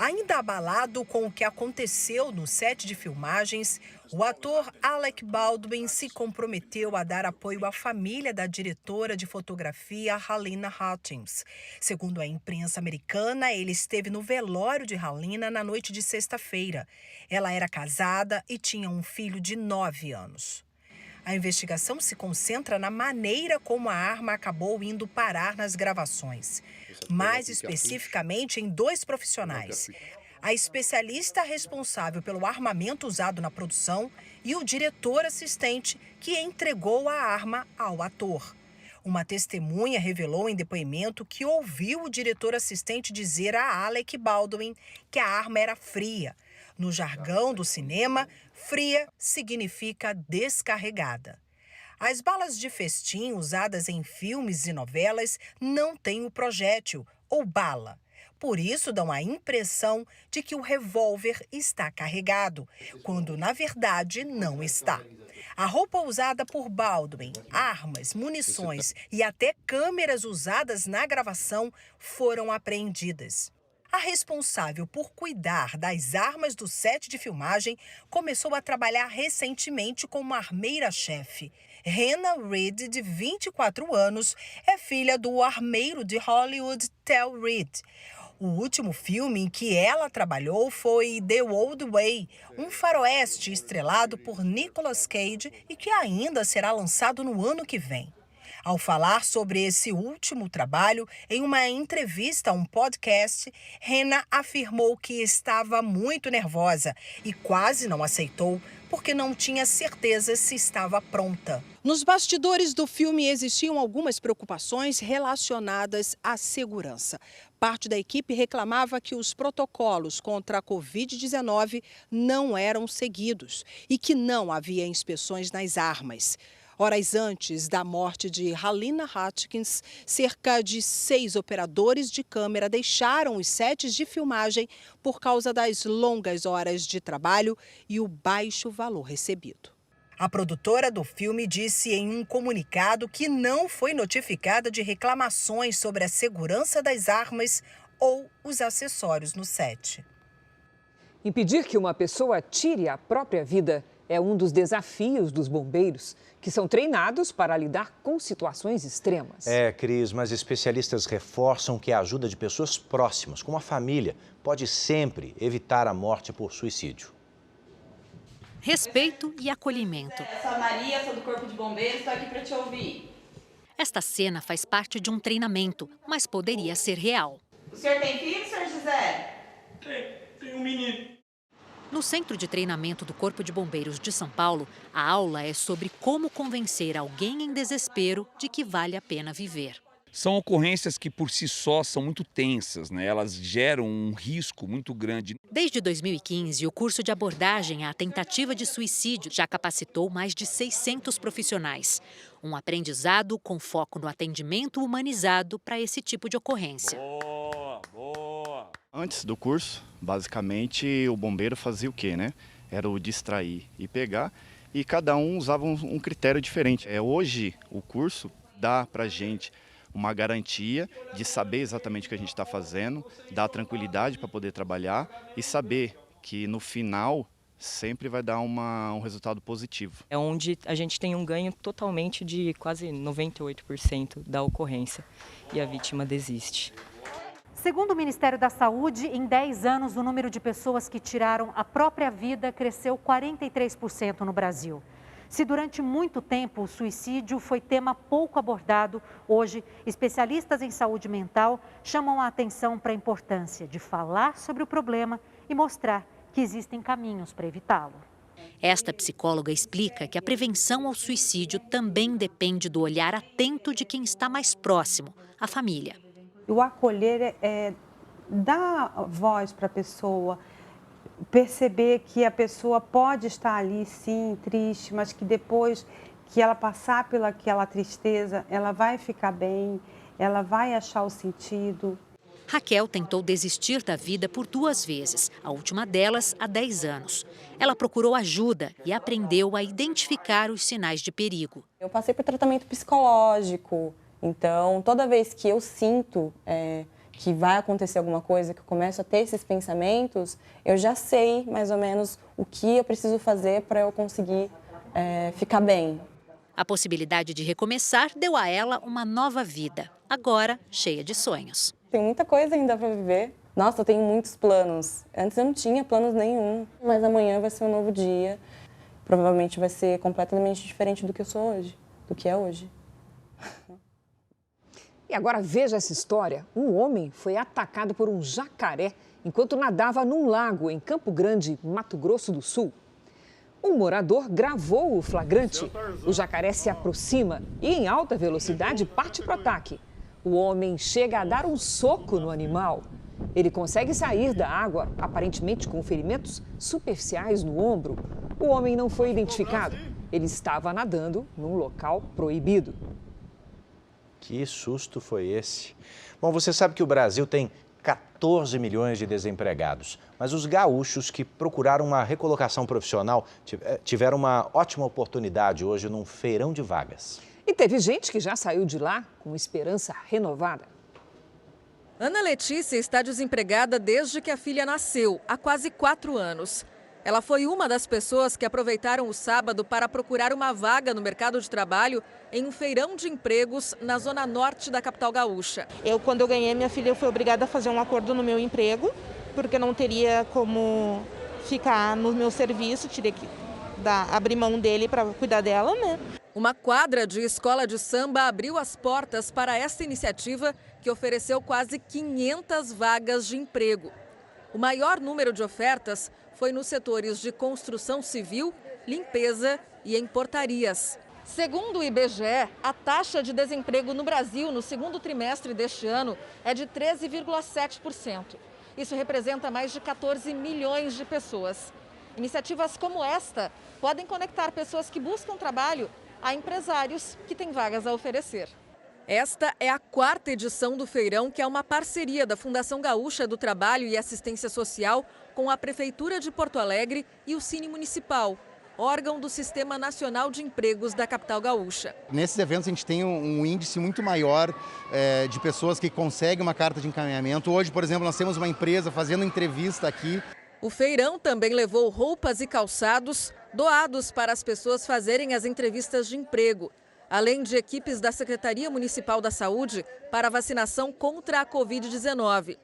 Ainda abalado com o que aconteceu no set de filmagens, o ator Alec Baldwin se comprometeu a dar apoio à família da diretora de fotografia Halyna Hutchins. Segundo a imprensa americana, ele esteve no velório de Halyna na noite de sexta-feira. Ela era casada e tinha um filho de 9 anos. A investigação se concentra na maneira como a arma acabou indo parar nas gravações. Mais especificamente em 2 profissionais. A especialista responsável pelo armamento usado na produção e o diretor assistente que entregou a arma ao ator. Uma testemunha revelou em depoimento que ouviu o diretor assistente dizer a Alec Baldwin que a arma era fria. No jargão do cinema, fria significa descarregada. As balas de festim usadas em filmes e novelas não têm o projétil, ou bala. Por isso dão a impressão de que o revólver está carregado, quando na verdade não está. A roupa usada por Baldwin, armas, munições e até câmeras usadas na gravação foram apreendidas. A responsável por cuidar das armas do set de filmagem começou a trabalhar recentemente como armeira-chefe. Hannah Reed, de 24 anos, é filha do armeiro de Hollywood, Tel Reed. O último filme em que ela trabalhou foi The Old Way, um faroeste estrelado por Nicolas Cage e que ainda será lançado no ano que vem. Ao falar sobre esse último trabalho, em uma entrevista a um podcast, Hannah afirmou que estava muito nervosa e quase não aceitou porque não tinha certeza se estava pronta. Nos bastidores do filme existiam algumas preocupações relacionadas à segurança. Parte da equipe reclamava que os protocolos contra a Covid-19 não eram seguidos e que não havia inspeções nas armas. Horas antes da morte de Halyna Hutchins, cerca de 6 operadores de câmera deixaram os sets de filmagem por causa das longas horas de trabalho e o baixo valor recebido. A produtora do filme disse em um comunicado que não foi notificada de reclamações sobre a segurança das armas ou os acessórios no set. Impedir que uma pessoa tire a própria vida é um dos desafios dos bombeiros, que são treinados para lidar com situações extremas. Cris, mas especialistas reforçam que a ajuda de pessoas próximas, como a família, pode sempre evitar a morte por suicídio. Respeito e acolhimento. Eu sou a Maria, sou do Corpo de Bombeiros, estou aqui para te ouvir. Esta cena faz parte de um treinamento, mas poderia ser real. O senhor tem filho, senhor José? Tem um menino. No Centro de Treinamento do Corpo de Bombeiros de São Paulo, a aula é sobre como convencer alguém em desespero de que vale a pena viver. São ocorrências que por si só são muito tensas, né? Elas geram um risco muito grande. Desde 2015, o curso de abordagem à tentativa de suicídio já capacitou mais de 600 profissionais. Um aprendizado com foco no atendimento humanizado para esse tipo de ocorrência. Boa! Antes do curso, basicamente, o bombeiro fazia o quê, né? Era o distrair e pegar, e cada um usava um critério diferente. Hoje, o curso dá para a gente uma garantia de saber exatamente o que a gente está fazendo, dar tranquilidade para poder trabalhar e saber que no final sempre vai dar um resultado positivo. É onde a gente tem um ganho totalmente de quase 98% da ocorrência e a vítima desiste. Segundo o Ministério da Saúde, em 10 anos o número de pessoas que tiraram a própria vida cresceu 43% no Brasil. Se durante muito tempo o suicídio foi tema pouco abordado, hoje especialistas em saúde mental chamam a atenção para a importância de falar sobre o problema e mostrar que existem caminhos para evitá-lo. Esta psicóloga explica que a prevenção ao suicídio também depende do olhar atento de quem está mais próximo, a família. O acolher é dar voz para a pessoa, perceber que a pessoa pode estar ali, sim, triste, mas que depois que ela passar pelaquela tristeza, ela vai ficar bem, ela vai achar o sentido. Raquel tentou desistir da vida por 2 vezes, a última delas há 10 anos. Ela procurou ajuda e aprendeu a identificar os sinais de perigo. Eu passei por tratamento psicológico, então toda vez que eu sinto que vai acontecer alguma coisa, que eu começo a ter esses pensamentos, eu já sei mais ou menos o que eu preciso fazer para eu conseguir ficar bem. A possibilidade de recomeçar deu a ela uma nova vida, agora cheia de sonhos. Tem muita coisa ainda para viver. Nossa, eu tenho muitos planos. Antes eu não tinha planos nenhum, mas amanhã vai ser um novo dia. Provavelmente vai ser completamente diferente do que eu sou hoje, do que é hoje. E agora veja essa história. Um homem foi atacado por um jacaré enquanto nadava num lago em Campo Grande, Mato Grosso do Sul. Um morador gravou o flagrante. O jacaré se aproxima e, em alta velocidade, parte para o ataque. O homem chega a dar um soco no animal. Ele consegue sair da água, aparentemente com ferimentos superficiais no ombro. O homem não foi identificado. Ele estava nadando num local proibido. Que susto foi esse? Bom, você sabe que o Brasil tem 14 milhões de desempregados. Mas os gaúchos que procuraram uma recolocação profissional tiveram uma ótima oportunidade hoje num feirão de vagas. E teve gente que já saiu de lá com esperança renovada. Ana Letícia está desempregada desde que a filha nasceu, há quase 4 anos. Ela foi uma das pessoas que aproveitaram o sábado para procurar uma vaga no mercado de trabalho em um feirão de empregos na zona norte da capital gaúcha. Quando eu ganhei minha filha, eu fui obrigada a fazer um acordo no meu emprego, porque não teria como ficar no meu serviço, teria que abrir mão dele para cuidar dela, né? Uma quadra de escola de samba abriu as portas para essa iniciativa que ofereceu quase 500 vagas de emprego. O maior número de ofertas foi nos setores de construção civil, limpeza e em portarias. Segundo o IBGE, a taxa de desemprego no Brasil no segundo trimestre deste ano é de 13,7%. Isso representa mais de 14 milhões de pessoas. Iniciativas como esta podem conectar pessoas que buscam trabalho a empresários que têm vagas a oferecer. Esta é a 4ª edição do feirão, que é uma parceria da Fundação Gaúcha do Trabalho e Assistência Social com a Prefeitura de Porto Alegre e o Cine Municipal, órgão do Sistema Nacional de Empregos da capital gaúcha. Nesses eventos a gente tem um índice muito maior de pessoas que conseguem uma carta de encaminhamento. Hoje, por exemplo, nós temos uma empresa fazendo entrevista aqui. O feirão também levou roupas e calçados doados para as pessoas fazerem as entrevistas de emprego, além de equipes da Secretaria Municipal da Saúde para a vacinação contra a Covid-19.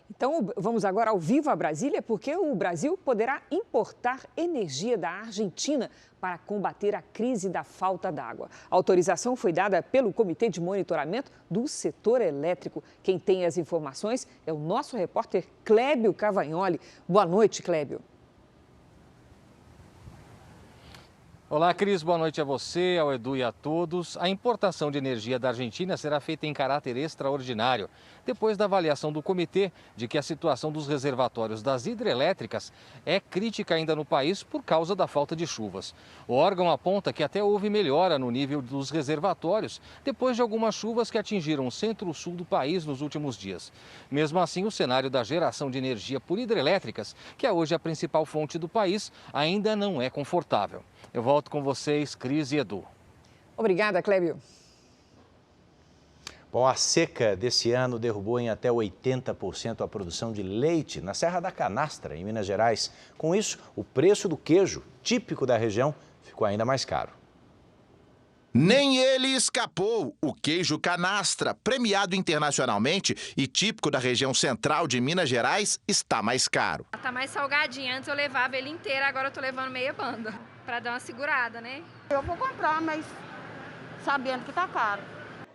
Então, vamos agora ao vivo a Brasília, porque o Brasil poderá importar energia da Argentina para combater a crise da falta d'água. A autorização foi dada pelo Comitê de Monitoramento do Setor Elétrico. Quem tem as informações é o nosso repórter Clébio Cavagnoli. Boa noite, Clébio. Olá, Cris. Boa noite a você, ao Edu e a todos. A importação de energia da Argentina será feita em caráter extraordinário, depois da avaliação do comitê de que a situação dos reservatórios das hidrelétricas é crítica ainda no país por causa da falta de chuvas. O órgão aponta que até houve melhora no nível dos reservatórios depois de algumas chuvas que atingiram o centro-sul do país nos últimos dias. Mesmo assim, o cenário da geração de energia por hidrelétricas, que é hoje a principal fonte do país, ainda não é confortável. Eu volto com vocês, Cris e Edu. Obrigada, Clébio. Bom, a seca desse ano derrubou em até 80% a produção de leite na Serra da Canastra, em Minas Gerais. Com isso, o preço do queijo, típico da região, ficou ainda mais caro. Nem ele escapou. O queijo canastra, premiado internacionalmente e típico da região central de Minas Gerais, está mais caro. Tá mais salgadinho. Antes eu levava ele inteiro, agora eu tô levando meia banda. Pra dar uma segurada, né? Eu vou comprar, mas sabendo que tá caro.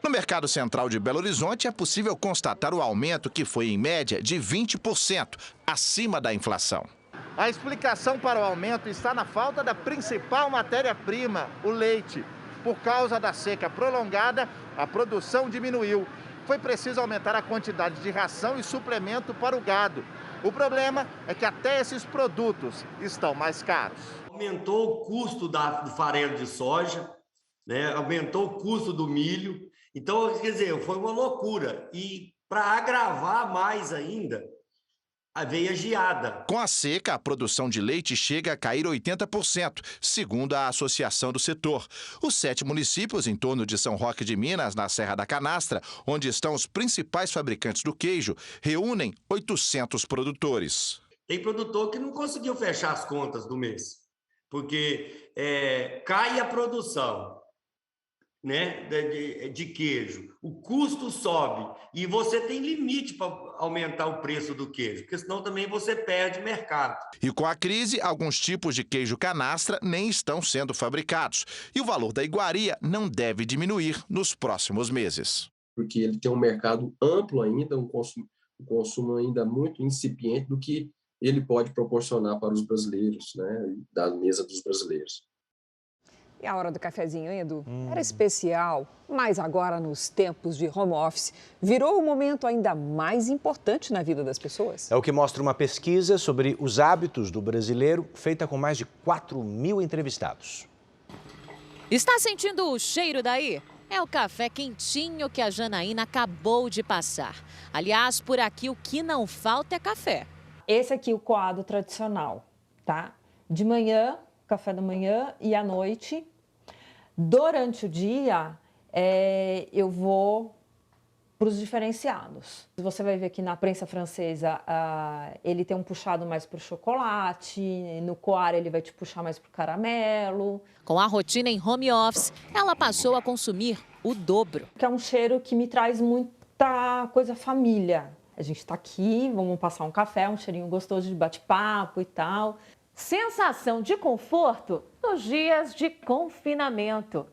No mercado central de Belo Horizonte é possível constatar o aumento que foi em média de 20%, acima da inflação. A explicação para o aumento está na falta da principal matéria-prima, o leite. Por causa da seca prolongada, a produção diminuiu. Foi preciso aumentar a quantidade de ração e suplemento para o gado. O problema é que até esses produtos estão mais caros. Aumentou o custo do farelo de soja, né? Aumentou o custo do milho. Então, quer dizer, foi uma loucura. E para agravar mais ainda, veio a geada. Com a seca, a produção de leite chega a cair 80%, segundo a associação do setor. Os 7 municípios em torno de São Roque de Minas, na Serra da Canastra, onde estão os principais fabricantes do queijo, reúnem 800 produtores. Tem produtor que não conseguiu fechar as contas do mês, porque cai a produção, né, de queijo, o custo sobe e você tem limite para aumentar o preço do queijo, porque senão também você perde mercado. E com a crise, alguns tipos de queijo canastra nem estão sendo fabricados e o valor da iguaria não deve diminuir nos próximos meses. Porque ele tem um mercado amplo ainda, um consumo ainda muito incipiente do que ele pode proporcionar para os brasileiros, né, da mesa dos brasileiros. E a hora do cafezinho, hein, Edu? Era especial, mas agora, nos tempos de home office, virou um momento ainda mais importante na vida das pessoas. É o que mostra uma pesquisa sobre os hábitos do brasileiro, feita com mais de 4.000 entrevistados. Está sentindo o cheiro daí? é o café quentinho que a Janaína acabou de passar. Aliás, por aqui o que não falta é café. Esse aqui é o coado tradicional, tá? De manhã, café da manhã, e à noite. Durante o dia, eu vou para os diferenciados. Você vai ver que na prensa francesa, ele tem um puxado mais para o chocolate, no coar ele vai te puxar mais para o caramelo. Com a rotina em home office, ela passou a consumir o dobro. Que é um cheiro que me traz muita coisa família. A gente está aqui, vamos passar um café, um cheirinho gostoso de bate-papo e tal. Sensação de conforto nos dias de confinamento.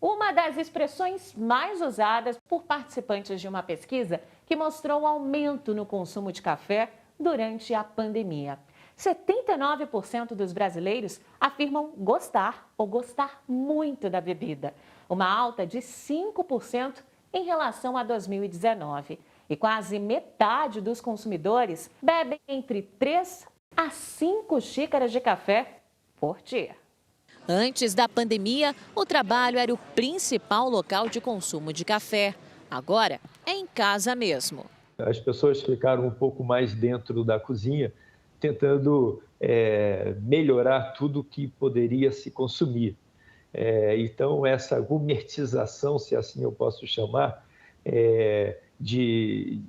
Uma das expressões mais usadas por participantes de uma pesquisa que mostrou um aumento no consumo de café durante a pandemia. 79% dos brasileiros afirmam gostar ou gostar muito da bebida, uma alta de 5% em relação a 2019. E quase metade dos consumidores bebem entre 3 a 5 xícaras de café por dia. Antes da pandemia, o trabalho era o principal local de consumo de café. Agora é em casa mesmo. As pessoas ficaram um pouco mais dentro da cozinha, tentando melhorar tudo que poderia se consumir. Então, essa gourmetização, se assim eu posso chamar, de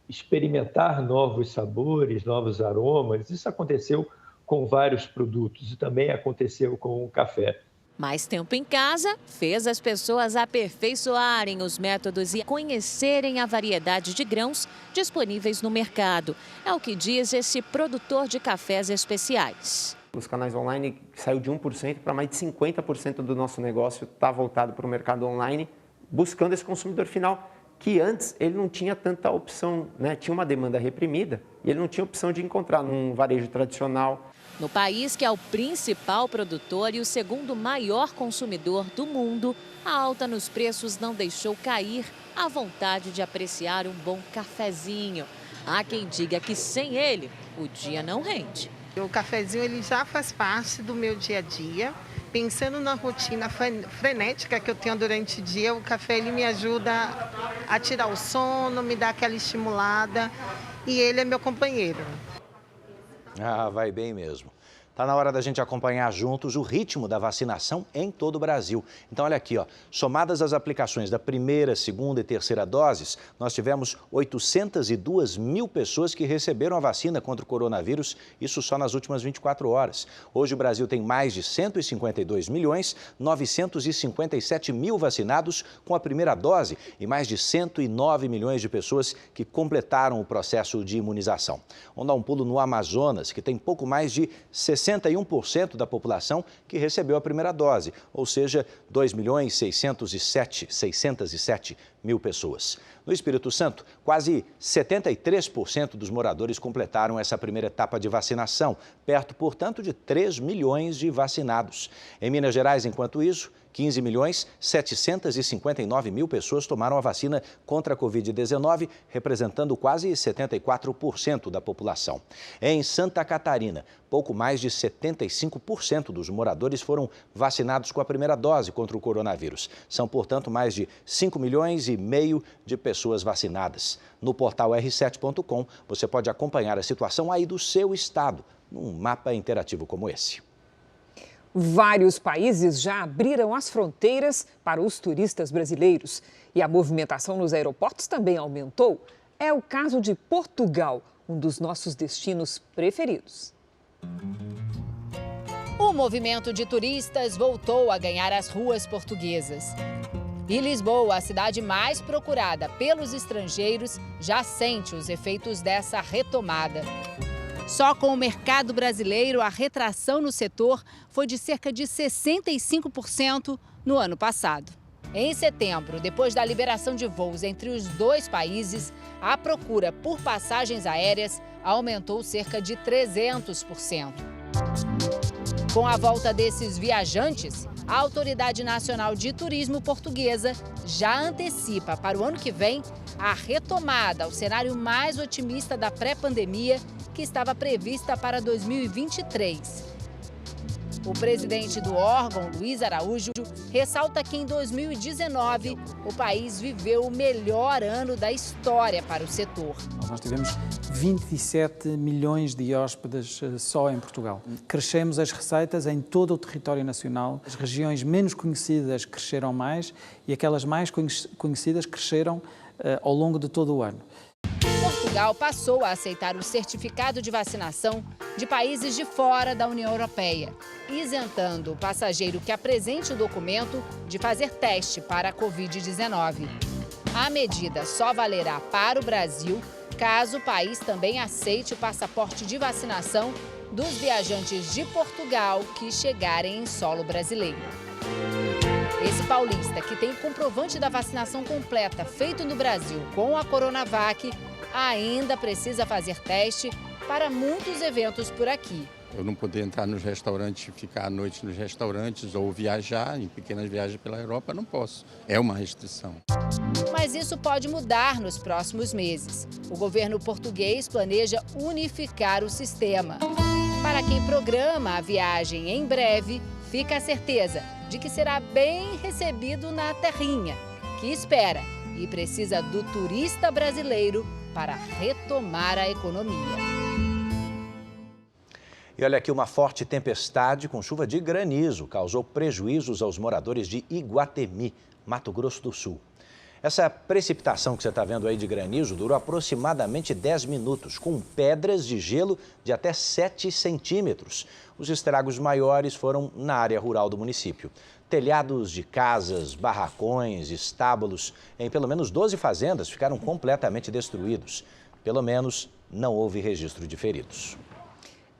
experimentar novos sabores, novos aromas, isso aconteceu com vários produtos e também aconteceu com o café. Mais tempo em casa fez as pessoas aperfeiçoarem os métodos e conhecerem a variedade de grãos disponíveis no mercado. É o que diz esse produtor de cafés especiais. Os canais online saiu de 1% para mais de 50% do nosso negócio está voltado para o mercado online, buscando esse consumidor final, que antes ele não tinha tanta opção, né? Tinha uma demanda reprimida e ele não tinha opção de encontrar num varejo tradicional. No país, que é o principal produtor e o segundo maior consumidor do mundo, a alta nos preços não deixou cair a vontade de apreciar um bom cafezinho. Há quem diga que sem ele, o dia não rende. O cafezinho ele já faz parte do meu dia a dia. Pensando na rotina frenética que eu tenho durante o dia, o café ele me ajuda a tirar o sono, me dá aquela estimulada e ele é meu companheiro. Ah, vai bem mesmo. Está na hora da gente acompanhar juntos o ritmo da vacinação em todo o Brasil. Então, olha aqui, ó, somadas as aplicações da primeira, segunda e terceira doses, nós tivemos 802 mil pessoas que receberam a vacina contra o coronavírus, isso só nas últimas 24 horas. Hoje o Brasil tem mais de 152.957.000 vacinados com a primeira dose e mais de 109 milhões de pessoas que completaram o processo de imunização. Vamos dar um pulo no Amazonas, que tem pouco mais de 61% da população que recebeu a primeira dose, ou seja, 2.607.000 pessoas. No Espírito Santo, quase 73% dos moradores completaram essa primeira etapa de vacinação, perto, portanto, de 3 milhões de vacinados. Em Minas Gerais, enquanto isso, 15.759.000 pessoas tomaram a vacina contra a Covid-19, representando quase 74% da população. Em Santa Catarina, pouco mais de 75% dos moradores foram vacinados com a primeira dose contra o coronavírus. São, portanto, mais de 5,5 milhões de pessoas vacinadas. No portal r7.com, você pode acompanhar a situação aí do seu estado, num mapa interativo como esse. Vários países já abriram as fronteiras para os turistas brasileiros e a movimentação nos aeroportos também aumentou. É o caso de Portugal, um dos nossos destinos preferidos. O movimento de turistas voltou a ganhar as ruas portuguesas. E Lisboa, a cidade mais procurada pelos estrangeiros, já sente os efeitos dessa retomada. Só com o mercado brasileiro, a retração no setor foi de cerca de 65% no ano passado. Em setembro, depois da liberação de voos entre os dois países, a procura por passagens aéreas aumentou cerca de 300%. Com a volta desses viajantes, a Autoridade Nacional de Turismo Portuguesa já antecipa para o ano que vem a retomada ao cenário mais otimista da pré-pandemia, que estava prevista para 2023. O presidente do órgão, Luiz Araújo, ressalta que em 2019 o país viveu o melhor ano da história para o setor. Nós tivemos 27 milhões de hóspedes só em Portugal. Crescemos as receitas em todo o território nacional. As regiões menos conhecidas cresceram mais e aquelas mais conhecidas cresceram ao longo de todo o ano. Portugal passou a aceitar o certificado de vacinação de países de fora da União Europeia, isentando o passageiro que apresente o documento de fazer teste para a Covid-19. A medida só valerá para o Brasil caso o país também aceite o passaporte de vacinação dos viajantes de Portugal que chegarem em solo brasileiro. Esse paulista, que tem comprovante da vacinação completa feito no Brasil com a Coronavac, ainda precisa fazer teste para muitos eventos por aqui. Eu não poder entrar nos restaurantes, ficar à noite nos restaurantes ou viajar em pequenas viagens pela Europa, não posso. É uma restrição. Mas isso pode mudar nos próximos meses. O governo português planeja unificar o sistema. Para quem programa a viagem em breve, fica a certeza de que será bem recebido na terrinha, que espera e precisa do turista brasileiro para retomar a economia. E olha aqui, uma forte tempestade com chuva de granizo causou prejuízos aos moradores de Iguatemi, Mato Grosso do Sul. Essa precipitação que você está vendo aí de granizo durou aproximadamente 10 minutos, com pedras de gelo de até 7 centímetros. Os estragos maiores foram na área rural do município. Telhados de casas, barracões, estábulos em pelo menos 12 fazendas ficaram completamente destruídos. Pelo menos não houve registro de feridos.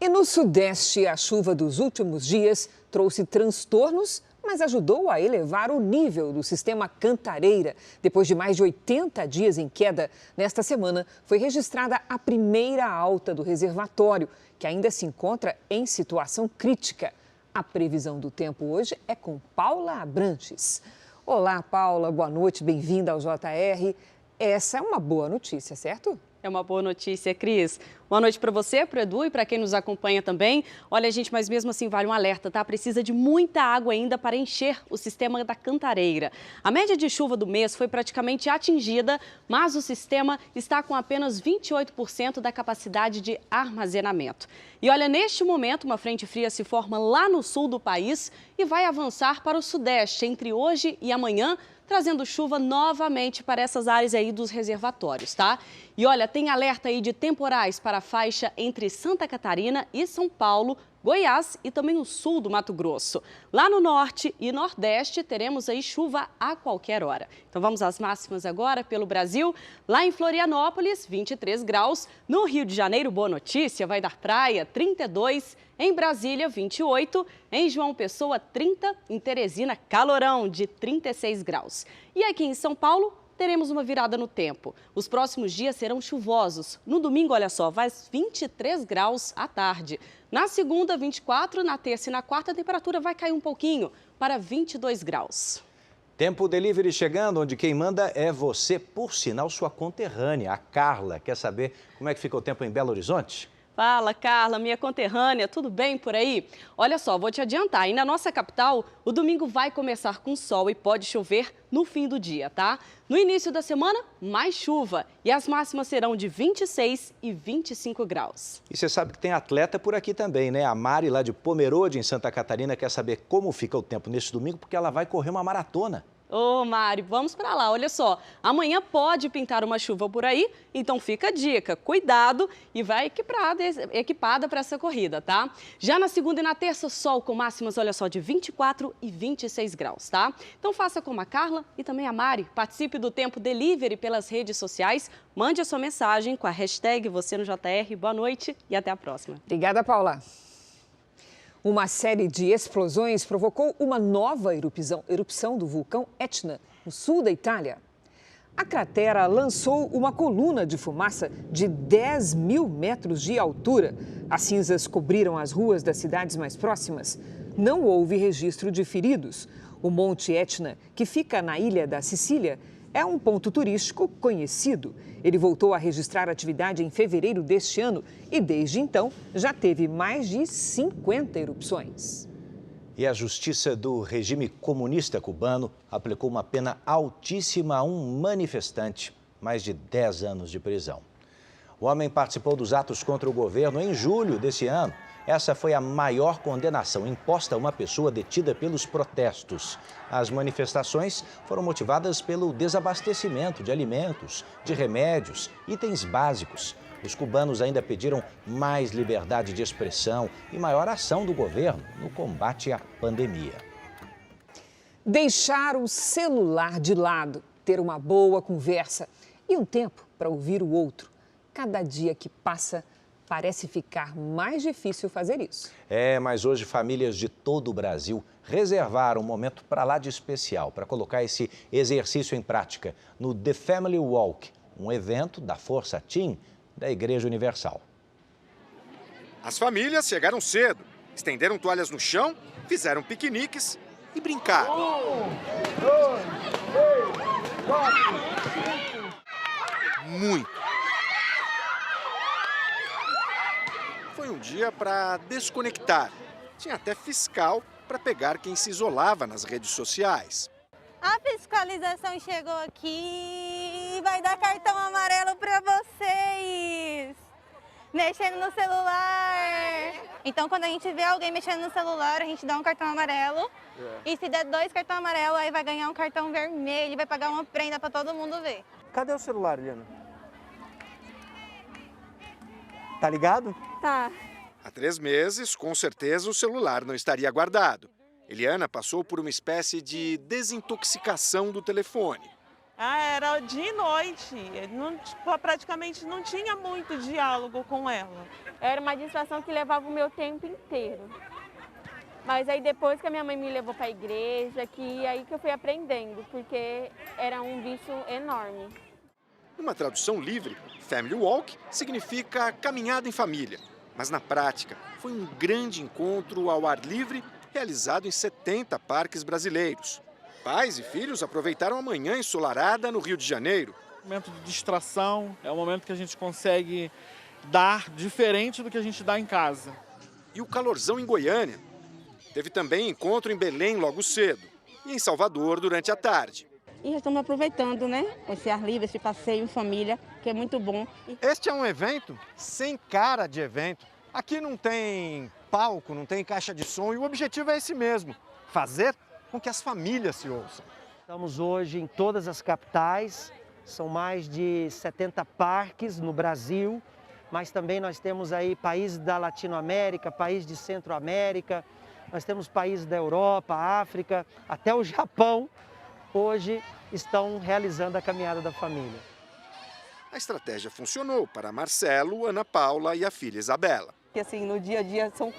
E no Sudeste, a chuva dos últimos dias trouxe transtornos, mas ajudou a elevar o nível do sistema Cantareira. Depois de mais de 80 dias em queda, nesta semana foi registrada a primeira alta do reservatório, que ainda se encontra em situação crítica. A previsão do tempo hoje é com Paula Abranches. Olá, Paula, boa noite, bem-vinda ao JR. Essa é uma boa notícia, certo? É uma boa notícia, Cris. Boa noite para você, para o Edu e para quem nos acompanha também. Olha, gente, mas mesmo assim vale um alerta, tá? Precisa de muita água ainda para encher o sistema da Cantareira. A média de chuva do mês foi praticamente atingida, mas o sistema está com apenas 28% da capacidade de armazenamento. E olha, neste momento, uma frente fria se forma lá no sul do país e vai avançar para o sudeste entre hoje e amanhã, trazendo chuva novamente para essas áreas aí dos reservatórios, tá? E olha, tem alerta aí de temporais para a faixa entre Santa Catarina e São Paulo, Goiás e também o sul do Mato Grosso. Lá no norte e nordeste teremos aí chuva a qualquer hora. Então vamos às máximas agora pelo Brasil. Lá em Florianópolis, 23 graus. No Rio de Janeiro, boa notícia, vai dar praia, 32. Em Brasília, 28. Em João Pessoa, 30. Em Teresina, calorão de 36 graus. E aqui em São Paulo, teremos uma virada no tempo. Os próximos dias serão chuvosos. No domingo, olha só, vai 23 graus à tarde. Na segunda, 24, na terça e na quarta, a temperatura vai cair um pouquinho, para 22 graus. Tempo Delivery chegando, onde quem manda é você, por sinal, sua conterrânea, a Carla. Quer saber como é que fica o tempo em Belo Horizonte? Fala, Carla, minha conterrânea, tudo bem por aí? Olha só, vou te adiantar, aí na nossa capital, o domingo vai começar com sol e pode chover no fim do dia, tá? No início da semana, mais chuva e as máximas serão de 26 e 25 graus. E você sabe que tem atleta por aqui também, né? A Mari, lá de Pomerode, em Santa Catarina, quer saber como fica o tempo nesse domingo, porque ela vai correr uma maratona. Ô, Mari, vamos para lá. Olha só, amanhã pode pintar uma chuva por aí, então fica a dica, cuidado e vai equipada para essa corrida, tá? Já na segunda e na terça, sol com máximas, olha só, de 24 e 26 graus, tá? Então faça como a Carla e também a Mari, participe do Tempo Delivery pelas redes sociais, mande a sua mensagem com a hashtag você no JR. Boa noite e até a próxima. Obrigada, Paula. Uma série de explosões provocou uma nova erupção do vulcão Etna, no sul da Itália. A cratera lançou uma coluna de fumaça de 10 mil metros de altura. As cinzas cobriram as ruas das cidades mais próximas. Não houve registro de feridos. O Monte Etna, que fica na ilha da Sicília, é um ponto turístico conhecido. Ele voltou a registrar atividade em fevereiro deste ano e, desde então, já teve mais de 50 erupções. E a justiça do regime comunista cubano aplicou uma pena altíssima a um manifestante, mais de 10 anos de prisão. O homem participou dos atos contra o governo em julho desse ano. Essa foi a maior condenação imposta a uma pessoa detida pelos protestos. As manifestações foram motivadas pelo desabastecimento de alimentos, de remédios, itens básicos. Os cubanos ainda pediram mais liberdade de expressão e maior ação do governo no combate à pandemia. Deixar o celular de lado, ter uma boa conversa e um tempo para ouvir o outro. Cada dia que passa, parece ficar mais difícil fazer isso. Mas hoje famílias de todo o Brasil reservaram um momento para lá de especial para colocar esse exercício em prática no The Family Walk, um evento da Força Team da Igreja Universal. As famílias chegaram cedo, estenderam toalhas no chão, fizeram piqueniques e brincaram. 1, 2, 3, 4, 5. Muito. Foi um dia para desconectar. Tinha até fiscal para pegar quem se isolava nas redes sociais. A fiscalização chegou aqui e vai dar cartão amarelo para vocês. Mexendo no celular. Então, quando a gente vê alguém mexendo no celular, a gente dá um cartão amarelo. E se der 2 cartões amarelos, aí vai ganhar um cartão vermelho e vai pagar uma prenda para todo mundo ver. Cadê o celular, Eliana? Tá ligado? Tá. Há 3 meses, com certeza, o celular não estaria guardado. Eliana passou por uma espécie de desintoxicação do telefone. Era dia e noite, praticamente não tinha muito diálogo com ela. Era uma distração que levava o meu tempo inteiro. Mas aí depois que a minha mãe me levou para a igreja, aí que eu fui aprendendo, porque era um vício enorme. Numa tradução livre, Family Walk significa caminhada em família. Mas na prática, foi um grande encontro ao ar livre realizado em 70 parques brasileiros. Pais e filhos aproveitaram a manhã ensolarada no Rio de Janeiro. É um momento de distração, é um momento que a gente consegue dar diferente do que a gente dá em casa. E o calorzão em Goiânia. Teve também encontro em Belém logo cedo e em Salvador durante a tarde. E já estamos aproveitando, né? Esse ar livre, esse passeio em família, que é muito bom. Este é um evento sem cara de evento. Aqui não tem palco, não tem caixa de som e o objetivo é esse mesmo, fazer com que as famílias se ouçam. Estamos hoje em todas as capitais, são mais de 70 parques no Brasil, mas também nós temos aí países da Latinoamérica, países de Centro-América, nós temos países da Europa, África, até o Japão, hoje estão realizando a caminhada da família. A estratégia funcionou para Marcelo, Ana Paula e a filha Isabela. Que assim, no dia a dia são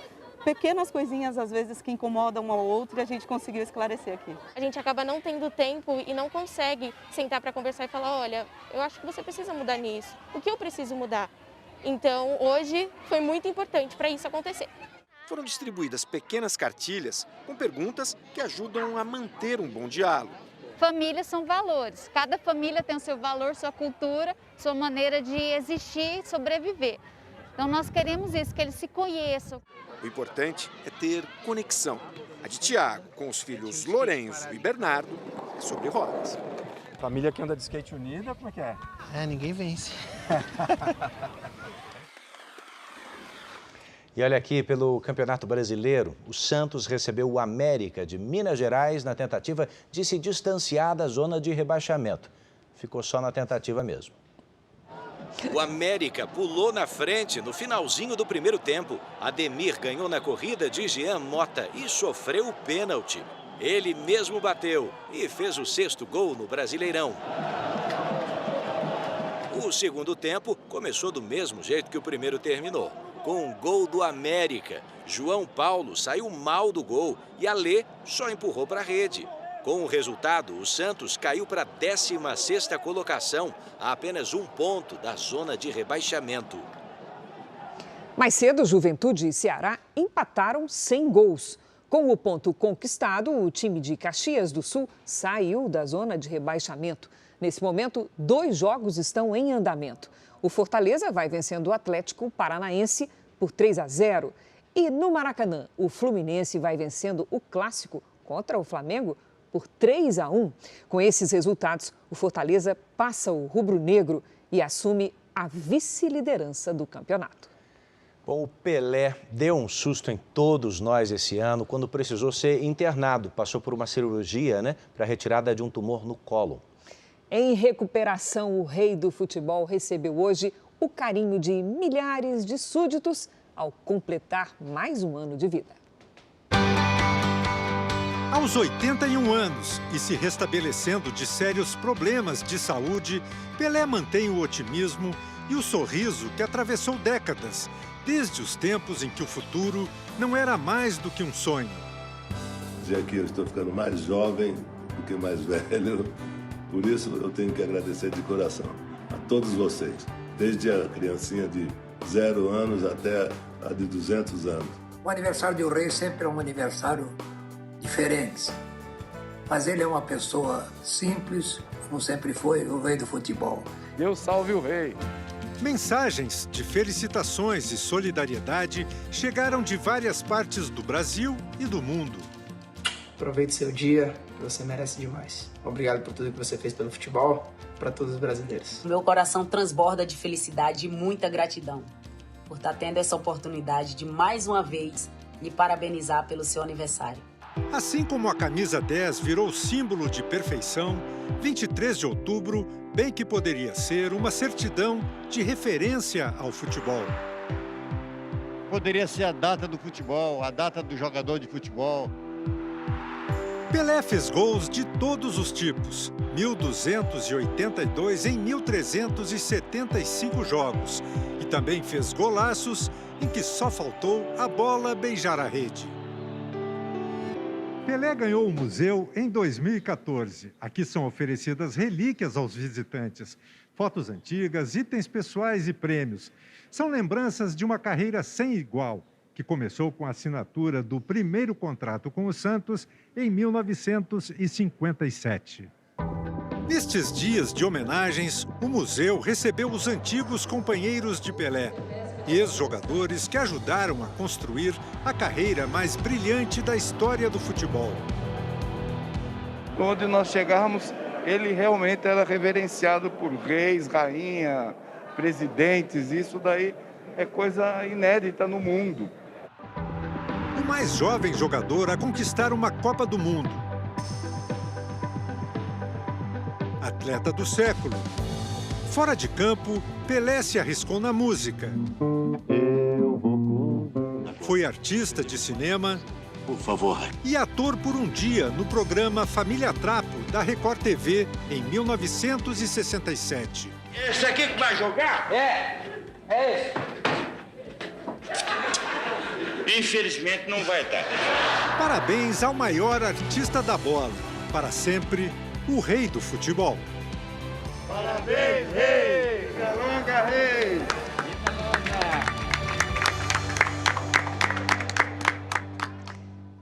pequenas coisinhas, às vezes, que incomodam um ao outro e a gente conseguiu esclarecer aqui. A gente acaba não tendo tempo e não consegue sentar para conversar e falar, olha, eu acho que você precisa mudar nisso. O que eu preciso mudar? Então, hoje foi muito importante para isso acontecer. Foram distribuídas pequenas cartilhas com perguntas que ajudam a manter um bom diálogo. Famílias são valores. Cada família tem o seu valor, sua cultura, sua maneira de existir e sobreviver. Então nós queremos isso, que eles se conheçam. O importante é ter conexão. A de Tiago, com os filhos Lourenço e Bernardo, é sobre rodas. Família que anda de skate unida, como é que é? Ninguém vence. E olha aqui, pelo Campeonato Brasileiro, o Santos recebeu o América de Minas Gerais na tentativa de se distanciar da zona de rebaixamento. Ficou só na tentativa mesmo. O América pulou na frente no finalzinho do primeiro tempo. Ademir ganhou na corrida de Jean Mota e sofreu o pênalti. Ele mesmo bateu e fez o 6º gol no Brasileirão. O segundo tempo começou do mesmo jeito que o primeiro terminou, com um gol do América. João Paulo saiu mal do gol e Alê só empurrou para a rede. Com o resultado, o Santos caiu para a 16ª colocação, a apenas 1 ponto da zona de rebaixamento. Mais cedo, Juventude e Ceará empataram sem gols. Com o ponto conquistado, o time de Caxias do Sul saiu da zona de rebaixamento. Nesse momento, 2 jogos estão em andamento. O Fortaleza vai vencendo o Atlético Paranaense por 3-0. E no Maracanã, o Fluminense vai vencendo o clássico contra o Flamengo por 3-1. Com esses resultados, o Fortaleza passa o rubro-negro e assume a vice-liderança do campeonato. Bom, o Pelé deu um susto em todos nós esse ano quando precisou ser internado. Passou por uma cirurgia, para a retirada de um tumor no colo. Em recuperação, o rei do futebol recebeu hoje o carinho de milhares de súditos ao completar mais um ano de vida. Aos 81 anos e se restabelecendo de sérios problemas de saúde, Pelé mantém o otimismo e o sorriso que atravessou décadas, desde os tempos em que o futuro não era mais do que um sonho. Dizer que eu estou ficando mais jovem do que mais velho, por isso eu tenho que agradecer de coração a todos vocês, desde a criancinha de 0 anos até a de 200 anos. O aniversário do rei sempre é um aniversário diferente, mas ele é uma pessoa simples, como sempre foi o rei do futebol. Deus salve o rei! Mensagens de felicitações e solidariedade chegaram de várias partes do Brasil e do mundo. Aproveite seu dia, você merece demais. Obrigado por tudo que você fez pelo futebol, para todos os brasileiros. Meu coração transborda de felicidade e muita gratidão por estar tendo essa oportunidade de mais uma vez lhe parabenizar pelo seu aniversário. Assim como a camisa 10 virou símbolo de perfeição, 23 de outubro bem que poderia ser uma certidão de referência ao futebol. Poderia ser a data do futebol, a data do jogador de futebol. Pelé fez gols de todos os tipos, 1.282 em 1.375 jogos. E também fez golaços em que só faltou a bola beijar a rede. Pelé ganhou o museu em 2014. Aqui são oferecidas relíquias aos visitantes, fotos antigas, itens pessoais e prêmios. São lembranças de uma carreira sem igual, que começou com a assinatura do primeiro contrato com o Santos em 1957. Nestes dias de homenagens, o museu recebeu os antigos companheiros de Pelé, ex-jogadores que ajudaram a construir a carreira mais brilhante da história do futebol. Onde nós chegávamos, ele realmente era reverenciado por reis, rainha, presidentes. Isso daí é coisa inédita no mundo. O mais jovem jogador a conquistar uma Copa do Mundo. Atleta do século. Fora de campo, Pelé se arriscou na música. Foi artista de cinema. Por favor. E ator por um dia no programa Família Trapo, da Record TV, em 1967. Esse aqui que vai jogar? É esse. Infelizmente não vai dar. Parabéns ao maior artista da bola. Para sempre, o rei do futebol. Parabéns, rei! Vida longa, rei!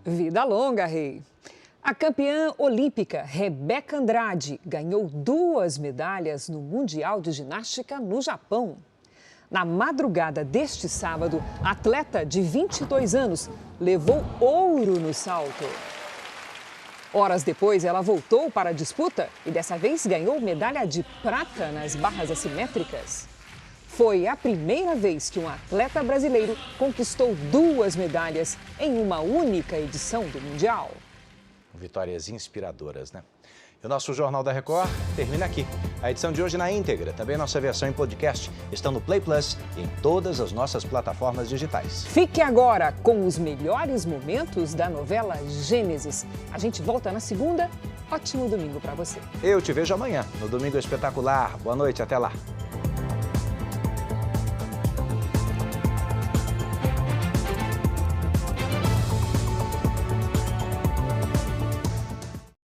Vida longa, rei! A campeã olímpica Rebeca Andrade ganhou 2 medalhas no Mundial de Ginástica no Japão. Na madrugada deste sábado, a atleta de 22 anos levou ouro no salto. Horas depois, ela voltou para a disputa e dessa vez ganhou medalha de prata nas barras assimétricas. Foi a primeira vez que um atleta brasileiro conquistou 2 medalhas em uma única edição do Mundial. Vitórias inspiradoras, né? E o nosso Jornal da Record termina aqui. A edição de hoje na íntegra, também nossa versão em podcast, estão no Play Plus e em todas as nossas plataformas digitais. Fique agora com os melhores momentos da novela Gênesis. A gente volta na segunda. Ótimo domingo para você. Eu te vejo amanhã, no Domingo Espetacular. Boa noite, até lá.